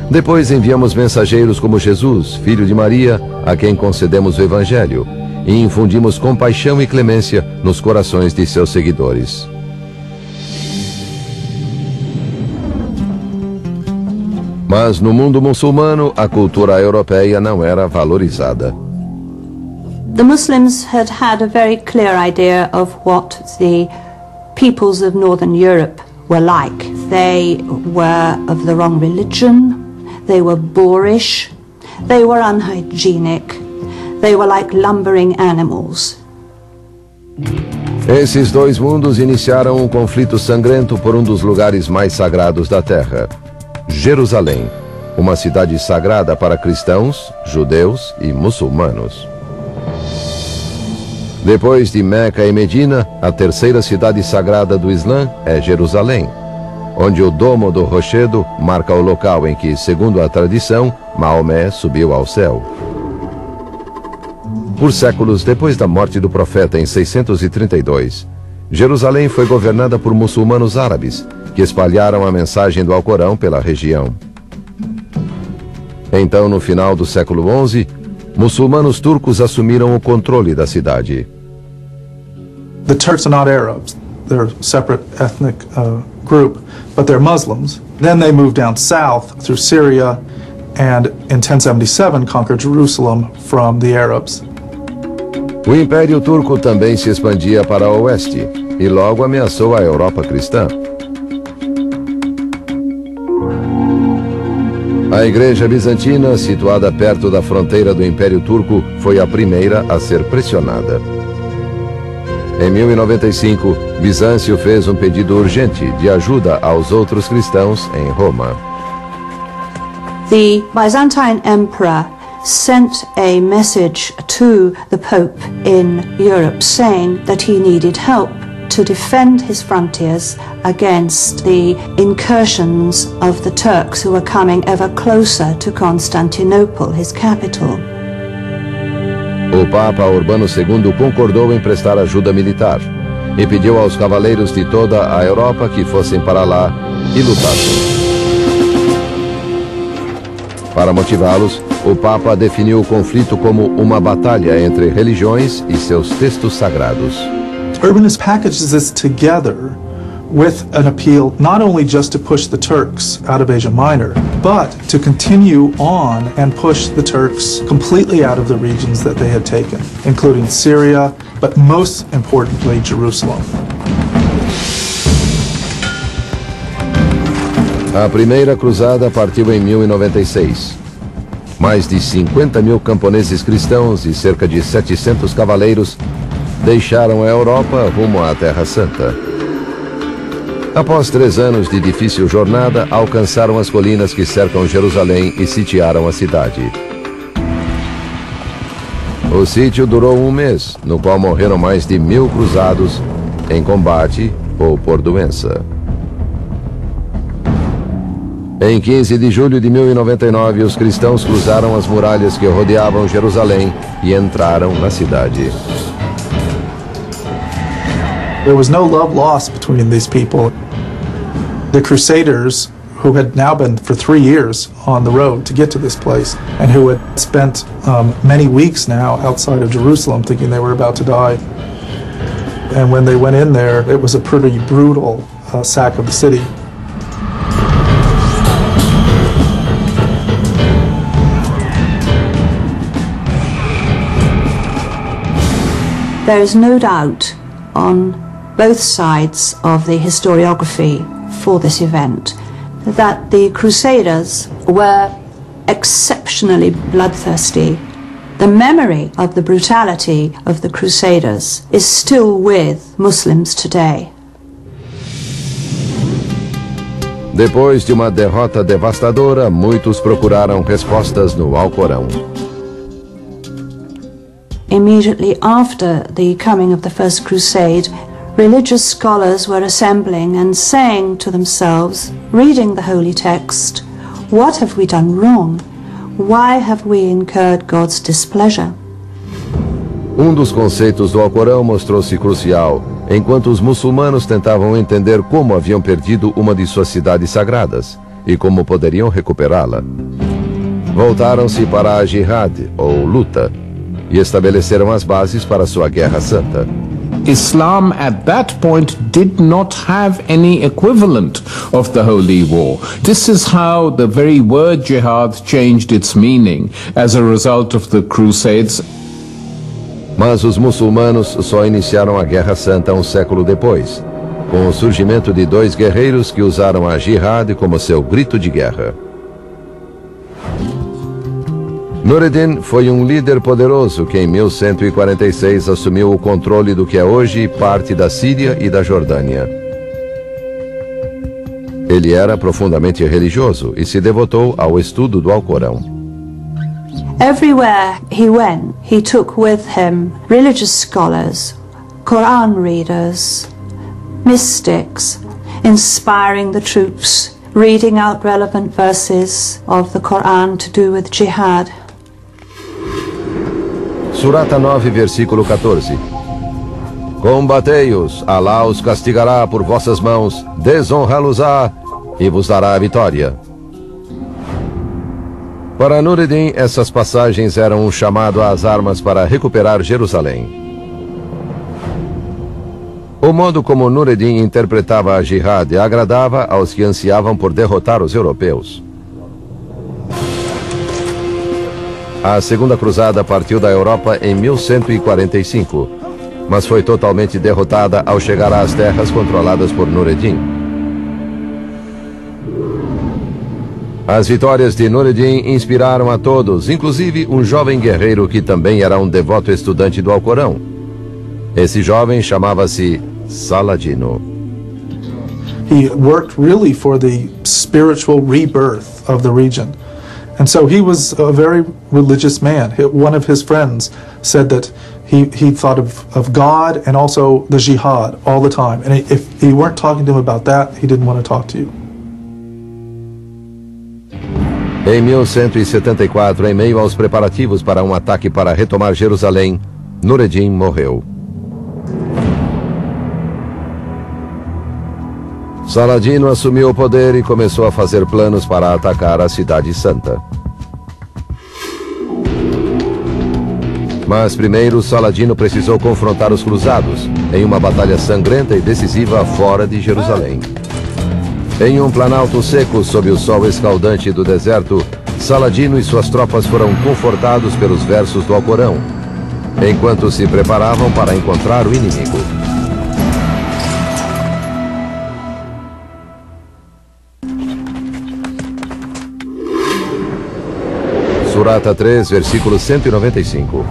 Depois enviamos mensageiros como Jesus, filho de Maria, a quem concedemos o Evangelho, e infundimos compaixão e clemência nos corações de seus seguidores. Mas no mundo muçulmano, a cultura europeia não era valorizada. The Muslims had had a very clear idea of what the peoples of Northern Europe were like. They were of the wrong religion, they were boorish, they were unhygienic, they were like lumbering animals. Esses 2 mundos iniciaram um conflito sangrento por um dos lugares mais sagrados da Terra, Jerusalém, uma cidade sagrada para cristãos, judeus e muçulmanos. Depois de Meca e Medina, a terceira cidade sagrada do Islã é Jerusalém, onde o Domo do Rochedo marca o local em que, segundo a tradição, Maomé subiu ao céu. Por séculos depois da morte do profeta em 632, Jerusalém foi governada por muçulmanos árabes, que espalharam a mensagem do Alcorão pela região. Então, no final do século XI, muçulmanos turcos assumiram o controle da cidade. The Turks are not Arabs. They're a separate ethnic group, but they're Muslims. Then they moved down south through Syria and in 1077 conquered Jerusalem from the Arabs. O Império Turco também se expandia para o oeste e logo ameaçou a Europa cristã. A Igreja Bizantina, situada perto da fronteira do Império Turco, foi a primeira a ser pressionada. Em 1095, Bizâncio fez um pedido urgente de ajuda aos outros cristãos em Roma. The Byzantine Emperor sent a message to the Pope in Europe saying that he needed help to defend his frontiers against the incursions of the Turks who were coming ever closer to Constantinople, his capital. O Papa Urbano II concordou em prestar ajuda militar e pediu aos cavaleiros de toda a Europa que fossem para lá e lutassem. Para motivá-los, o Papa definiu o conflito como uma batalha entre religiões e seus textos sagrados. Urbanus packages this together with an appeal not only just to push the Turks out of Asia Minor, but to continue on and push the Turks completely out of the regions that they had taken, including Syria, but most importantly, Jerusalem. A primeira cruzada partiu em 1096. Mais de 50 mil camponeses cristãos e cerca de 700 cavaleiros deixaram a Europa rumo à Terra Santa. Após 3 anos de difícil jornada, alcançaram as colinas que cercam Jerusalém e sitiaram a cidade. O sítio durou 1 mês, no qual morreram mais de 1000 cruzados em combate ou por doença. Em 15 de julho de 1099, os cristãos cruzaram as muralhas que rodeavam Jerusalém e entraram na cidade. There was no love lost between these people. The Crusaders, who had now been for 3 years on the road to get to this place, and who had spent many weeks now outside of Jerusalem thinking they were about to die. And when they went in there, it was a pretty brutal sack of the city. There is no doubt on both sides of the historiography for this event that the Crusaders were exceptionally bloodthirsty. The memory of the brutality of the Crusaders is still with Muslims today. Depois de uma derrota devastadora, muitos procuraram respostas no Alcorão. Immediately after the coming of the First Crusade, religious scholars were assembling and saying to themselves, reading the holy text, "What have we done wrong? Why have we incurred God's displeasure?" Dos conceitos do Alcorão mostrou-se crucial, enquanto os muçulmanos tentavam entender como haviam perdido uma de suas cidades sagradas e como poderiam recuperá-la. Voltaram-se para a jihad, ou luta, e estabeleceram as bases para sua guerra santa. Islam at that point did not have any equivalent of the Holy War. This is how the very word jihad changed its meaning as a result of the Crusades. Mas os muçulmanos só iniciaram a Guerra Santa um século depois, com o surgimento de 2 guerreiros que usaram a jihad como seu grito de guerra. Nur ad-Din foi líder poderoso que em 1146 assumiu o controle do que é hoje parte da Síria e da Jordânia. Ele era profundamente religioso e se devotou ao estudo do Alcorão. Everywhere he went, he took with him religious scholars, Quran readers, mystics, inspiring the troops, reading out relevant verses of the Quran to do with jihad. Surata 9, versículo 14. Combatei-os, Alá os castigará por vossas mãos, desonrá-los-á e vos dará a vitória. Para Nur ad-Din, essas passagens eram um chamado às armas para recuperar Jerusalém. O modo como Nur ad-Din interpretava a jihad agradava aos que ansiavam por derrotar os europeus. A Segunda Cruzada partiu da Europa em 1145, mas foi totalmente derrotada ao chegar às terras controladas por Nur ad-Din. As vitórias de Nur ad-Din inspiraram a todos, inclusive um jovem guerreiro que também era um devoto estudante do Alcorão. Esse jovem chamava-se Saladino. He worked really for the spiritual rebirth of the region. And so he was a very religious man. One of his friends said that he thought of God and also the jihad all the time. And if you weren't talking to him about that, he didn't want to talk to you. Em 1174, em meio aos preparativos para um ataque para retomar Jerusalém, Nur ad-Din morreu. Saladino assumiu o poder e começou a fazer planos para atacar a Cidade Santa. Mas primeiro, Saladino precisou confrontar os cruzados em uma batalha sangrenta e decisiva fora de Jerusalém. Em um planalto seco, sob o sol escaldante do deserto, Saladino e suas tropas foram confortados pelos versos do Alcorão, enquanto se preparavam para encontrar o inimigo. Surata 3, versículo 195.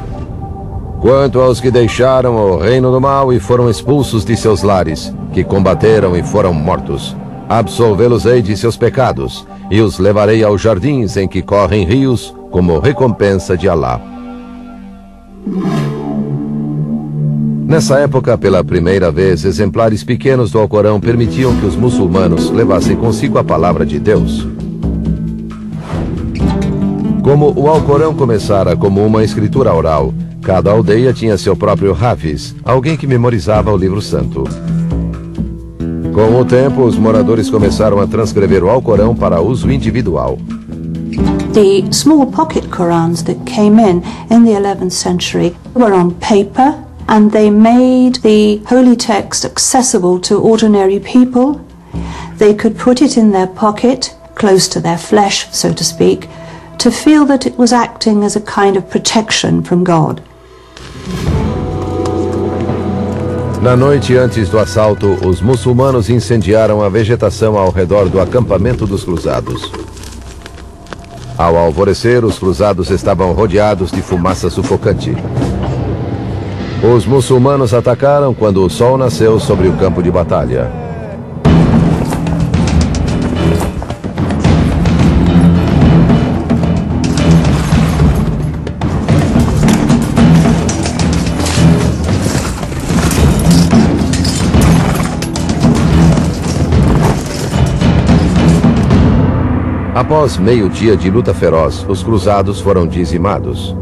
Quanto aos que deixaram o reino do mal e foram expulsos de seus lares, que combateram e foram mortos, absolvê-los-ei de seus pecados, e os levarei aos jardins em que correm rios, como recompensa de Alá. Nessa época, pela primeira vez, exemplares pequenos do Alcorão permitiam que os muçulmanos levassem consigo a palavra de Deus. Como o Alcorão começara como uma escritura oral, cada aldeia tinha seu próprio hafiz, alguém que memorizava o livro santo. Com o tempo, os moradores começaram a transcrever o Alcorão para uso individual. The small pocket Qurans that came in the 11th century were on paper, and they made the holy text accessible to ordinary people. They could put it in their pocket, close to their flesh, so to speak, to feel that it was acting as a kind of protection from God. Na noite antes do assalto, os muçulmanos incendiaram a vegetação ao redor do acampamento dos cruzados. Ao alvorecer, os cruzados estavam rodeados de fumaça sufocante. Os muçulmanos atacaram quando o sol nasceu sobre o campo de batalha. Após meio-dia de luta feroz, os cruzados foram dizimados.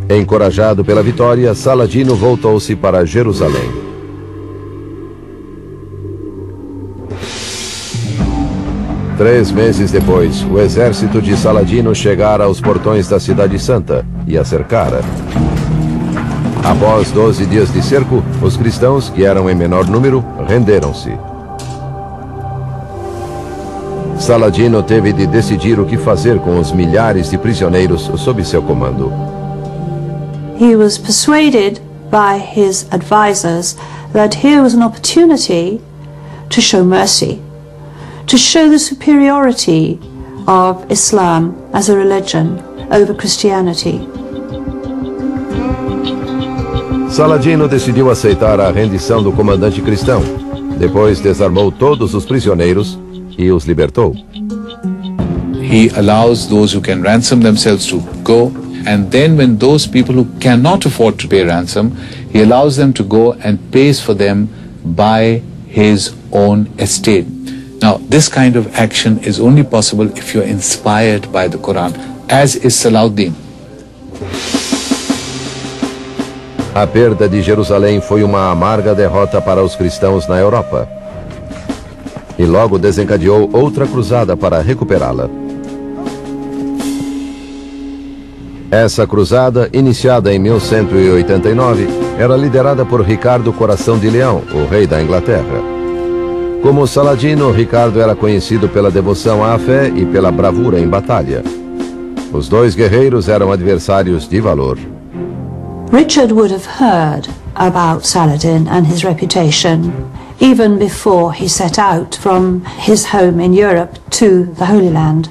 Encorajado pela vitória, Saladino voltou-se para Jerusalém. Três meses depois, o exército de Saladino chegara aos portões da Cidade Santa e a cercara. Após 12 dias de cerco, os cristãos, que eram em menor número, renderam-se. Saladino teve de decidir o que fazer com os milhares de prisioneiros sob seu comando. He was persuaded by his advisors that here was an opportunity to show mercy, to show the superiority of Islam as a religion over Christianity. Saladino decidiu aceitar a rendição do comandante cristão. Depois desarmou todos os prisioneiros e os libertou. He allows those who can ransom themselves to go, and then when those people who cannot afford to pay ransom, he allows them to go and pays for them by his own estate. Now, this kind of action is only possible if you're inspired by the Quran, as is Salahuddin. A perda de Jerusalém foi uma amarga derrota para os cristãos na Europa. E logo desencadeou outra cruzada para recuperá-la. Essa cruzada, iniciada em 1189, era liderada por Ricardo Coração de Leão, o rei da Inglaterra. Como Saladino, Ricardo era conhecido pela devoção à fé e pela bravura em batalha. Os dois guerreiros eram adversários de valor. Richard would have heard about Saladin and his reputation even before he set out from his home in Europe to the Holy Land.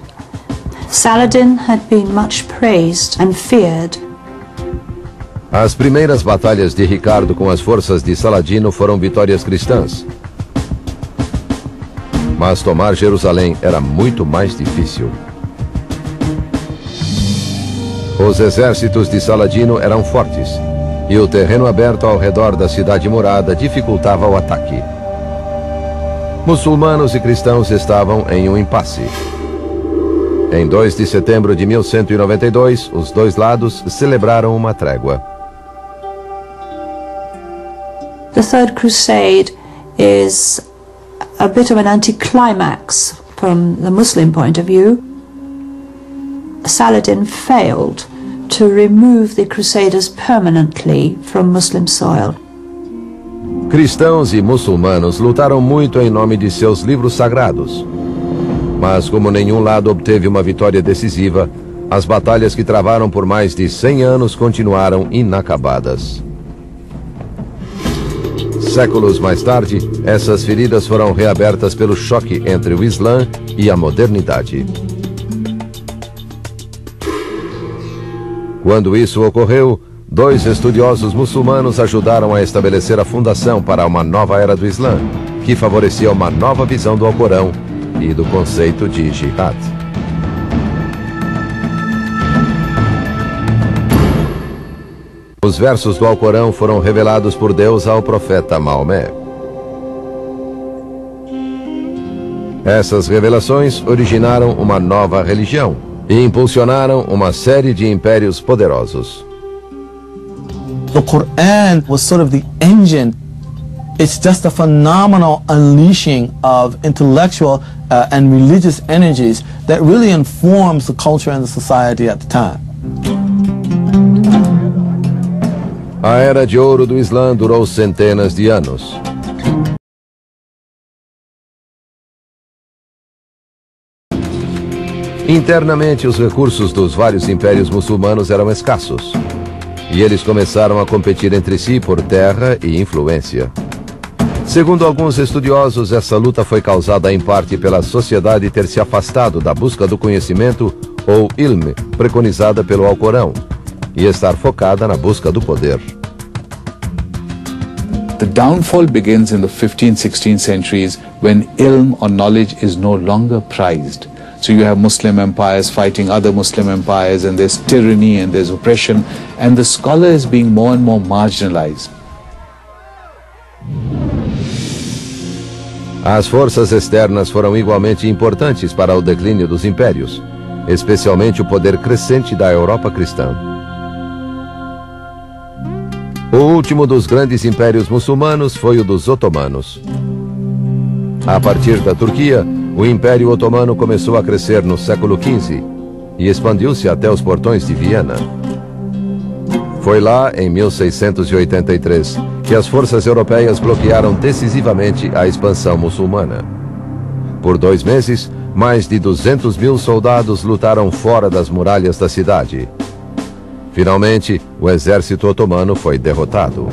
Saladin had been much praised and feared. As primeiras batalhas de Ricardo com as forças de Saladino foram vitórias cristãs. Mas tomar Jerusalém era muito mais difícil. Os exércitos de Saladino eram fortes, e o terreno aberto ao redor da cidade murada dificultava o ataque. Muçulmanos e cristãos estavam em um impasse. Em 2 de setembro de 1192, os dois lados celebraram uma trégua. The Third Crusade is a bit of an anticlimax from the Muslim point of view. Saladin failed to remove the Crusaders permanently from Muslim soil. Cristãos e muçulmanos lutaram muito em nome de seus livros sagrados. Mas como nenhum lado obteve uma vitória decisiva, as batalhas que travaram por mais de 100 anos continuaram inacabadas. Séculos mais tarde, essas feridas foram reabertas pelo choque entre o Islã e a modernidade. Quando isso ocorreu, 2 estudiosos muçulmanos ajudaram a estabelecer a fundação para uma nova era do Islã, que favorecia uma nova visão do Alcorão e do conceito de jihad. Os versos do Alcorão foram revelados por Deus ao profeta Maomé. Essas revelações originaram uma nova religião e impulsionaram uma série de impérios poderosos. The Quran was sort of the engine. It's just a phenomenal unleashing of intellectual and religious energies that really informs the culture and the society at the time. A Era de Ouro do Islã durou centenas de anos. Internamente, os recursos dos vários impérios muçulmanos eram escassos, e eles começaram a competir entre si por terra e influência. Segundo alguns estudiosos, essa luta foi causada em parte pela sociedade ter se afastado da busca do conhecimento, ou ilm, preconizada pelo Alcorão, e estar focada na busca do poder. The downfall begins in the 15th, 16th centuries when ilm or knowledge is no longer prized. So you have Muslim empires fighting other Muslim empires, and there's tyranny and there's oppression, and the scholar is being more and more marginalized. As forças externas foram igualmente importantes para o declínio dos impérios, especialmente o poder crescente da Europa cristã. O último dos grandes impérios muçulmanos foi o dos otomanos. A partir da Turquia, o Império Otomano começou a crescer no século XV e expandiu-se até os portões de Viena. Foi lá, em 1683, que as forças europeias bloquearam decisivamente a expansão muçulmana. Por 2 meses, mais de 200.000 soldados lutaram fora das muralhas da cidade. Finalmente, o exército otomano foi derrotado.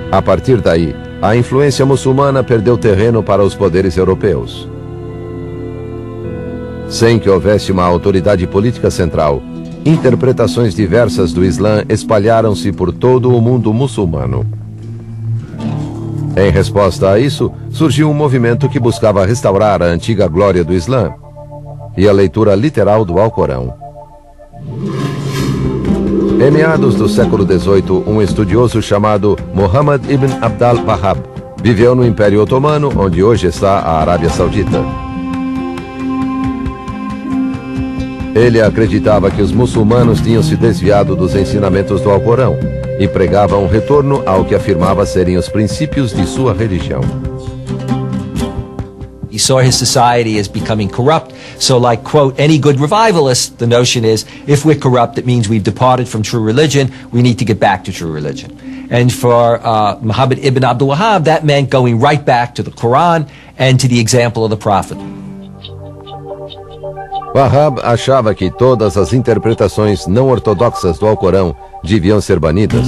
A partir daí, a influência muçulmana perdeu terreno para os poderes europeus. Sem que houvesse uma autoridade política central, interpretações diversas do Islã espalharam-se por todo o mundo muçulmano. Em resposta a isso, surgiu um movimento que buscava restaurar a antiga glória do Islã e a leitura literal do Alcorão. Em meados do século XVIII, um estudioso chamado Muhammad ibn Abd al-Wahhab viveu no Império Otomano, onde hoje está a Arábia Saudita. Ele acreditava que os muçulmanos tinham se desviado dos ensinamentos do Alcorão e pregava um retorno ao que afirmava serem os princípios de sua religião. He saw his society as becoming corrupt. So like, quote, any good revivalist, the notion is, if we're corrupt, it means we've departed from true religion. We need to get back to true religion. And for Muhammad ibn Abd al-Wahhab, that meant going right back to the Quran and to the example of the Prophet. Wahhab achava que todas as interpretações não ortodoxas do Alcorão deviam ser banidas.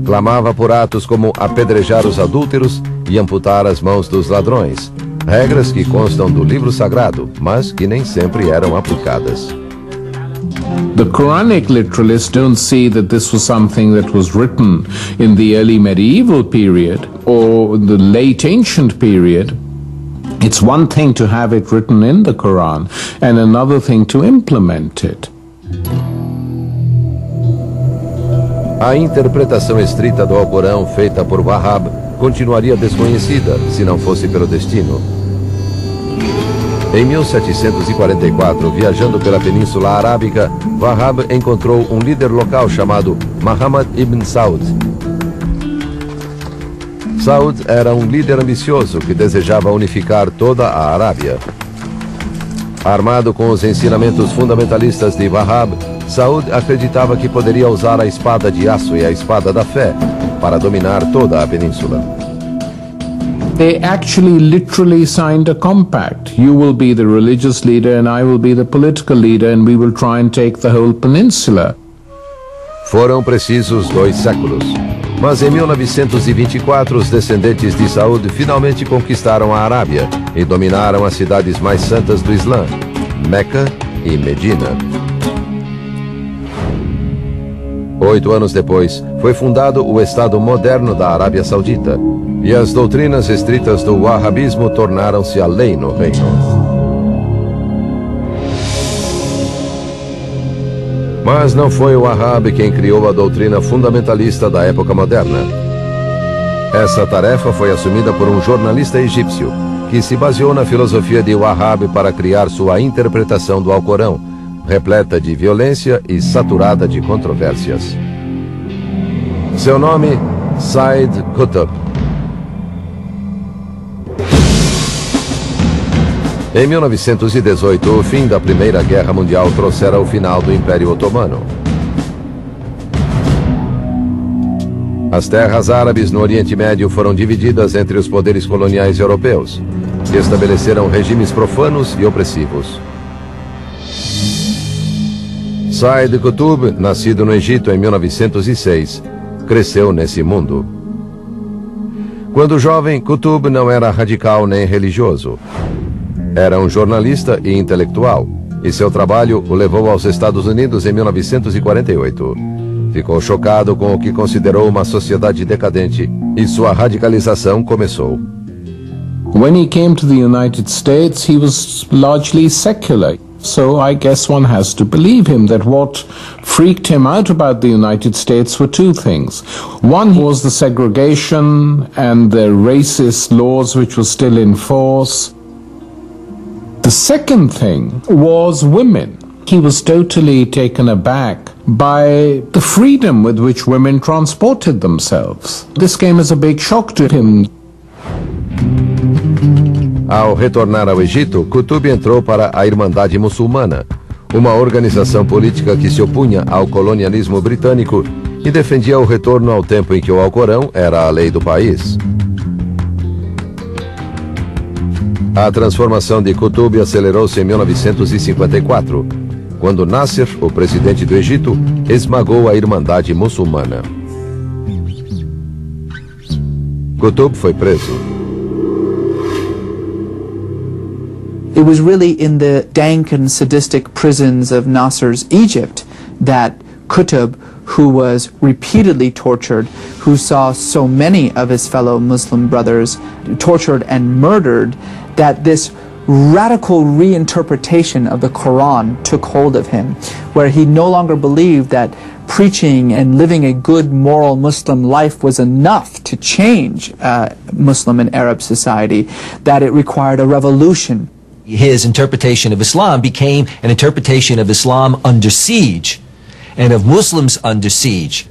Clamava por atos como apedrejar os adúlteros e amputar as mãos dos ladrões, regras que constam do livro sagrado, mas que nem sempre eram aplicadas. The Quranic literalists don't see that this was something that was written in the early medieval period or the late ancient period. It's one thing to have it written in the Quran and another thing to implement it. A interpretação estrita do Alcorão feita por Wahhab continuaria desconhecida se não fosse pelo destino. Em 1744, viajando pela Península Arábica, Wahhab encontrou um líder local chamado Muhammad ibn Saud. Saud era um líder ambicioso que desejava unificar toda a Arábia. Armado com os ensinamentos fundamentalistas de Wahhab, Saud acreditava que poderia usar a espada de aço e a espada da fé para dominar toda a península. They actually literally signed a compact. You will be the religious leader and I will be the political leader, and we will try and take the whole peninsula. Foram precisos 2 séculos. Mas em 1924, os descendentes de Saúd finalmente conquistaram a Arábia e dominaram as cidades mais santas do Islã, Meca e Medina. 8 anos depois, foi fundado o Estado moderno da Arábia Saudita, e as doutrinas estritas do Wahhabismo tornaram-se a lei no reino. Mas não foi o Wahhab quem criou a doutrina fundamentalista da época moderna. Essa tarefa foi assumida por um jornalista egípcio, que se baseou na filosofia de Wahhab para criar sua interpretação do Alcorão, repleta de violência e saturada de controvérsias. Seu nome, Said Qutb. Em 1918, o fim da Primeira Guerra Mundial trouxera o final do Império Otomano. As terras árabes no Oriente Médio foram divididas entre os poderes coloniais europeus, que estabeleceram regimes profanos e opressivos. Said Qutb, nascido no Egito em 1906, cresceu nesse mundo. Quando jovem, Qutb não era radical nem religioso. Era um jornalista e intelectual, e seu trabalho o levou aos Estados Unidos em 1948. Ficou chocado com o que considerou uma sociedade decadente, e sua radicalização começou. When he came to the United States, he was largely secular. So I guess one has to believe him that what freaked him out about the United States were 2 things. One was the segregation and the racist laws which were still in force. The second thing was women. He was totally taken aback by the freedom with which women transported themselves. This came as a big shock to him. Ao retornar ao Egito, Qutb entrou para a Irmandade Muçulmana, uma organização política que se opunha ao colonialismo britânico e defendia o retorno ao tempo em que o Alcorão era a lei do país. A transformação de Qutb acelerou-se em 1954, quando Nasser, o presidente do Egito, esmagou a Irmandade Muçulmana. Qutb foi preso. It was really in the dank and sadistic prisons of Nasser's Egypt that Qutb, who was repeatedly tortured, who saw so many of his fellow Muslim brothers tortured and murdered, that this radical reinterpretation of the Quran took hold of him, where he no longer believed that preaching and living a good moral Muslim life was enough to change Muslim and Arab society, that it required a revolution. His interpretation of Islam became an interpretation of Islam under siege and of Muslims under siege.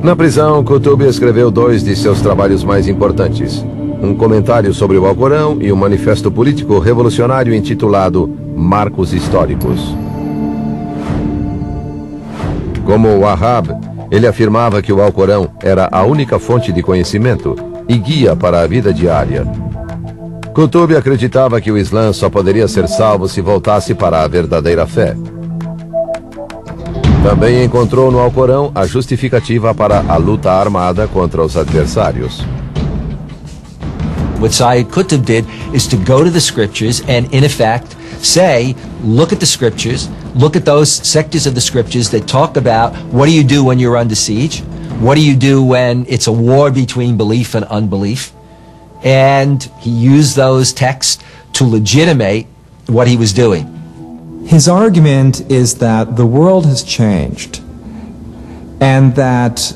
Na prisão, Qutb escreveu 2 de seus trabalhos mais importantes: um comentário sobre o Alcorão e um manifesto político revolucionário intitulado Marcos Históricos. Como o Wahhab, ele afirmava que o Alcorão era a única fonte de conhecimento e guia para a vida diária. Qutb acreditava que o Islã só poderia ser salvo se voltasse para a verdadeira fé. Também encontrou no Alcorão a justificativa para a luta armada contra os adversários. What Sayyid Qutb did is to go to the scriptures and, in effect, say, look at the scriptures, look at those sectors of the scriptures that talk about what do you do when you're under siege, what do you do when it's a war between belief and unbelief, and he used those texts to legitimate what he was doing. His argument is that the world has changed and that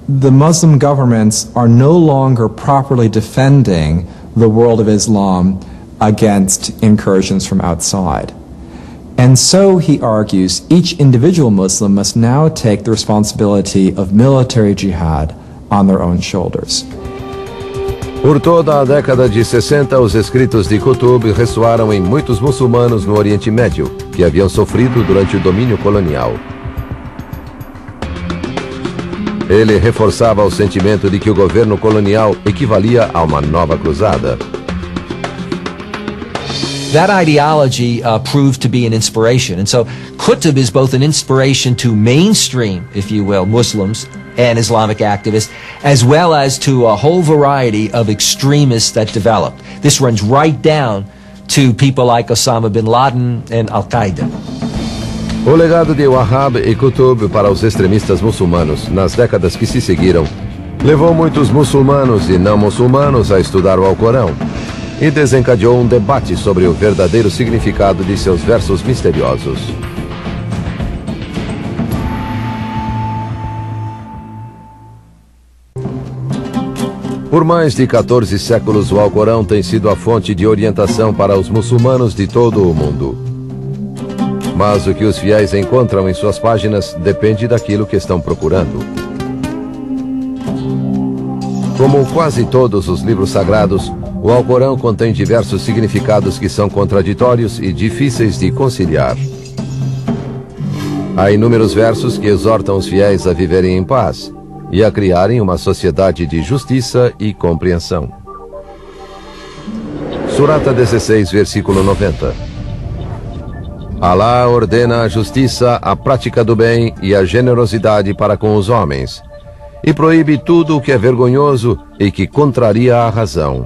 the Muslim governments are no longer properly defending the world of Islam against incursions from outside. And so, he argues, each individual Muslim must now take the responsibility of military jihad on their own shoulders. Por toda a década de 60, os escritos de Qutb ressoaram em muitos muçulmanos no Oriente Médio, que haviam sofrido durante o domínio colonial. Ele reforçava o sentimento de que o governo colonial equivalia a uma nova cruzada. that ideology proved to be an inspiration. And so Qutb is both an inspiration to mainstream, if you will, Muslims and Islamic activists, as well as to a whole variety of extremists that developed. This runs right down to people like Osama bin Laden and Al-Qaeda. O legado de Wahhab e Qutb para os extremistas muçulmanos nas décadas que se seguiram levou muitos muçulmanos e não muçulmanos a estudar o Alcorão e desencadeou um debate sobre o verdadeiro significado de seus versos misteriosos. Por mais de 14 séculos, o Alcorão tem sido a fonte de orientação para os muçulmanos de todo o mundo. Mas o que os fiéis encontram em suas páginas depende daquilo que estão procurando. Como quase todos os livros sagrados, o Alcorão contém diversos significados que são contraditórios e difíceis de conciliar. Há inúmeros versos que exortam os fiéis a viverem em paz e a criarem uma sociedade de justiça e compreensão. Surata 16, versículo 90. Alá ordena a justiça, a prática do bem e a generosidade para com os homens, e proíbe tudo o que é vergonhoso e que contraria a razão.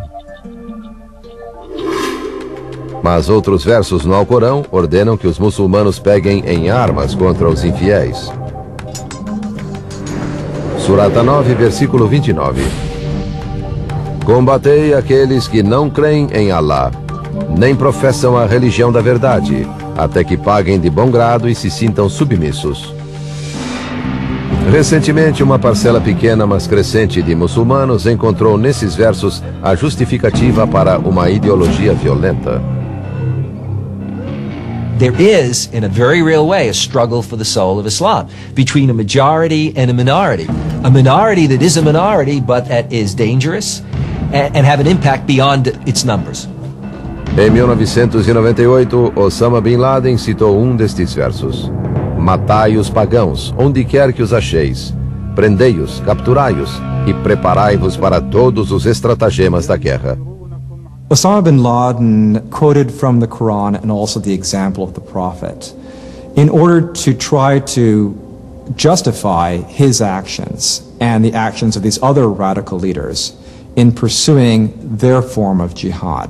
Mas outros versos no Alcorão ordenam que os muçulmanos peguem em armas contra os infiéis. Surata 9, versículo 29. Combatei aqueles que não creem em Alá, nem professam a religião da verdade, até que paguem de bom grado e se sintam submissos. Recentemente, uma parcela pequena, mas crescente de muçulmanos encontrou nesses versos a justificativa para uma ideologia violenta. There is, in a very real way, a struggle for the soul of Islam between a majority and a minority. A minority that is a minority, but that is dangerous and have an impact beyond its numbers. Em 1998, Osama bin Laden citou um destes versos. Matai os pagãos, onde quer que os acheis. Prendei-os, capturai-os e preparai-vos para todos os estratagemas da guerra. Osama bin Laden quoted from the Quran and also the example of the Prophet in order to try to justify his actions and the actions of these other radical leaders in pursuing their form of jihad.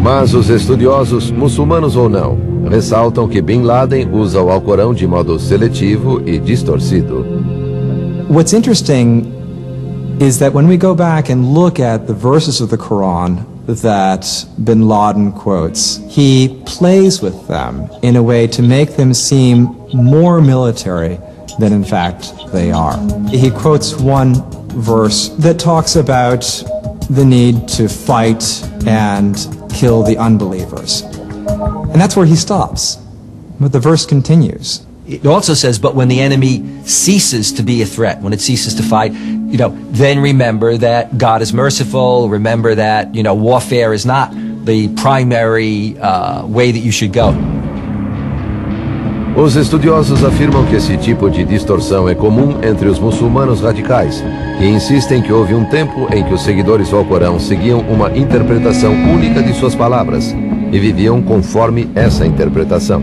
Mas os estudiosos, muçulmanos ou não, ressaltam que Bin Laden usa o Alcorão de modo seletivo e distorcido. What's interesting is that when we go back and look at the verses of the Quran that Bin Laden quotes, he plays with them in a way to make them seem more military than in fact they are. He quotes one verse that talks about the need to fight and kill the unbelievers. And that's where he stops. But the verse continues. It also says, but when the enemy ceases to be a threat, when it ceases to fight, then remember that God is merciful, remember that, warfare is not the primary way that you should go. Os estudiosos afirmam que esse tipo de distorção é comum entre os muçulmanos radicais, que insistem que houve um tempo em que os seguidores do Alcorão seguiam uma interpretação única de suas palavras e viviam conforme essa interpretação.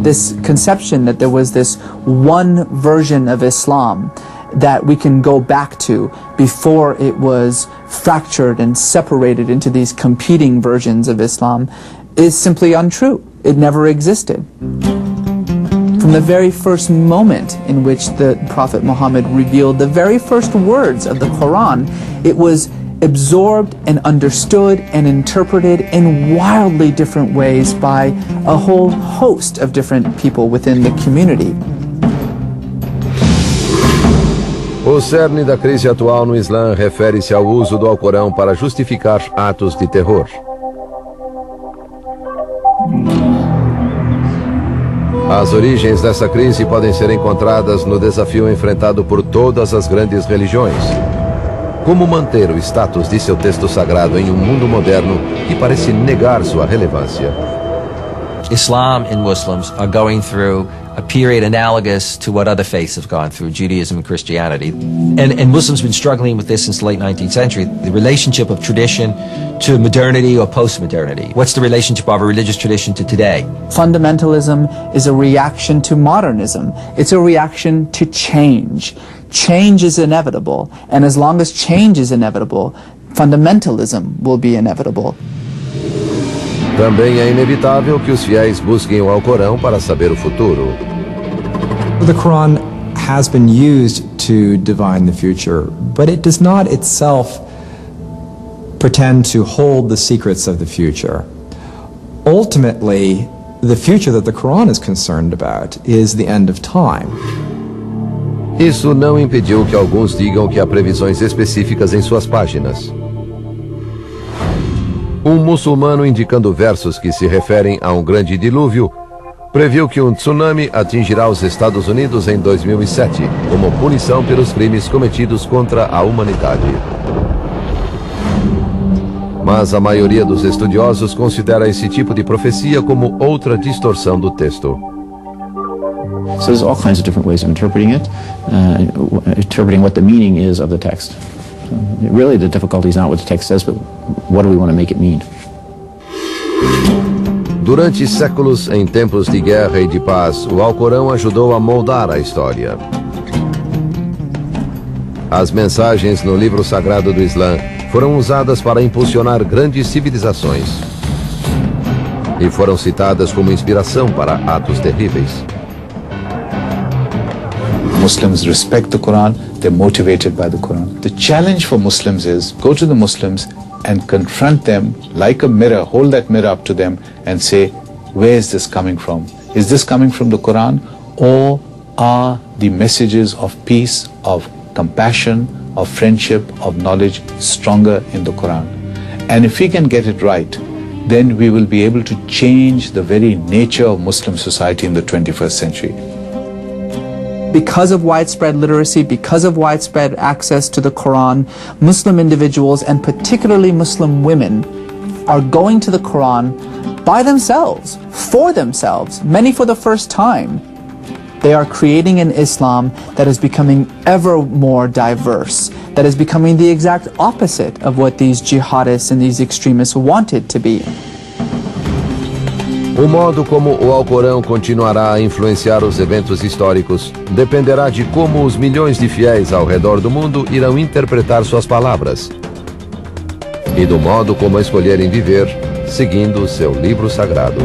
This conception that there was this one version of Islam that we can go back to before it was fractured and separated into these competing versions of Islam is simply untrue. It never existed. From the very first moment in which the Prophet Muhammad revealed the very first words of the Quran, it was absorbed and understood and interpreted in wildly different ways by a whole host of different people within the community. O cerne da crise atual no Islã refere-se ao uso do Alcorão para justificar atos de terror. As origens dessa crise podem ser encontradas no desafio enfrentado por todas as grandes religiões. Como manter o status de seu texto sagrado em um mundo moderno que parece negar sua relevância? Islam and Muslims are going through a period analogous to what other faiths have gone through, Judaism and Christianity. And Muslims have been struggling with this since the late 19th century, the relationship of tradition to modernity or post-modernity. What's the relationship of a religious tradition to today? Fundamentalism is a reaction to modernism. It's a reaction to change. Change is inevitable, and as long as change is inevitable, fundamentalism will be inevitable. Também é inevitável que os fiéis busquem o Alcorão para saber o futuro. The Quran has been used to divine the future, but it does not itself pretend to hold the secrets of the future. Ultimately, the future that the Quran is concerned about is the end of time. Isso não impediu que alguns digam que há previsões específicas em suas páginas. Um muçulmano indicando versos que se referem a um grande dilúvio previu que um tsunami atingirá os Estados Unidos em 2007 como punição pelos crimes cometidos contra a humanidade. Mas a maioria dos estudiosos considera esse tipo de profecia como outra distorção do texto. So there's all kinds of different ways of interpreting it, interpreting what the meaning is of the text. Really, the difficulty is not what the text says, but what do we want to make it mean? Durante séculos, em tempos de guerra e de paz, o Alcorão ajudou a moldar a história. As mensagens no livro sagrado do Islã foram usadas para impulsionar grandes civilizações e foram citadas como inspiração para atos terríveis. Muslims respect the Quran, they're motivated by the Quran. The challenge for Muslims is go to the Muslims and confront them like a mirror, hold that mirror up to them and say, where is this coming from? Is this coming from the Quran, or are the messages of peace, of compassion, of friendship, of knowledge stronger in the Quran? And if we can get it right, then we will be able to change the very nature of Muslim society in the 21st century. Because of widespread literacy, because of widespread access to the Quran, Muslim individuals, and particularly Muslim women, are going to the Quran by themselves, for themselves, many for the first time. They are creating an Islam that is becoming ever more diverse, that is becoming the exact opposite of what these jihadists and these extremists want it to be. O modo como o Alcorão continuará a influenciar os eventos históricos dependerá de como os milhões de fiéis ao redor do mundo irão interpretar suas palavras e do modo como escolherem viver seguindo seu livro sagrado.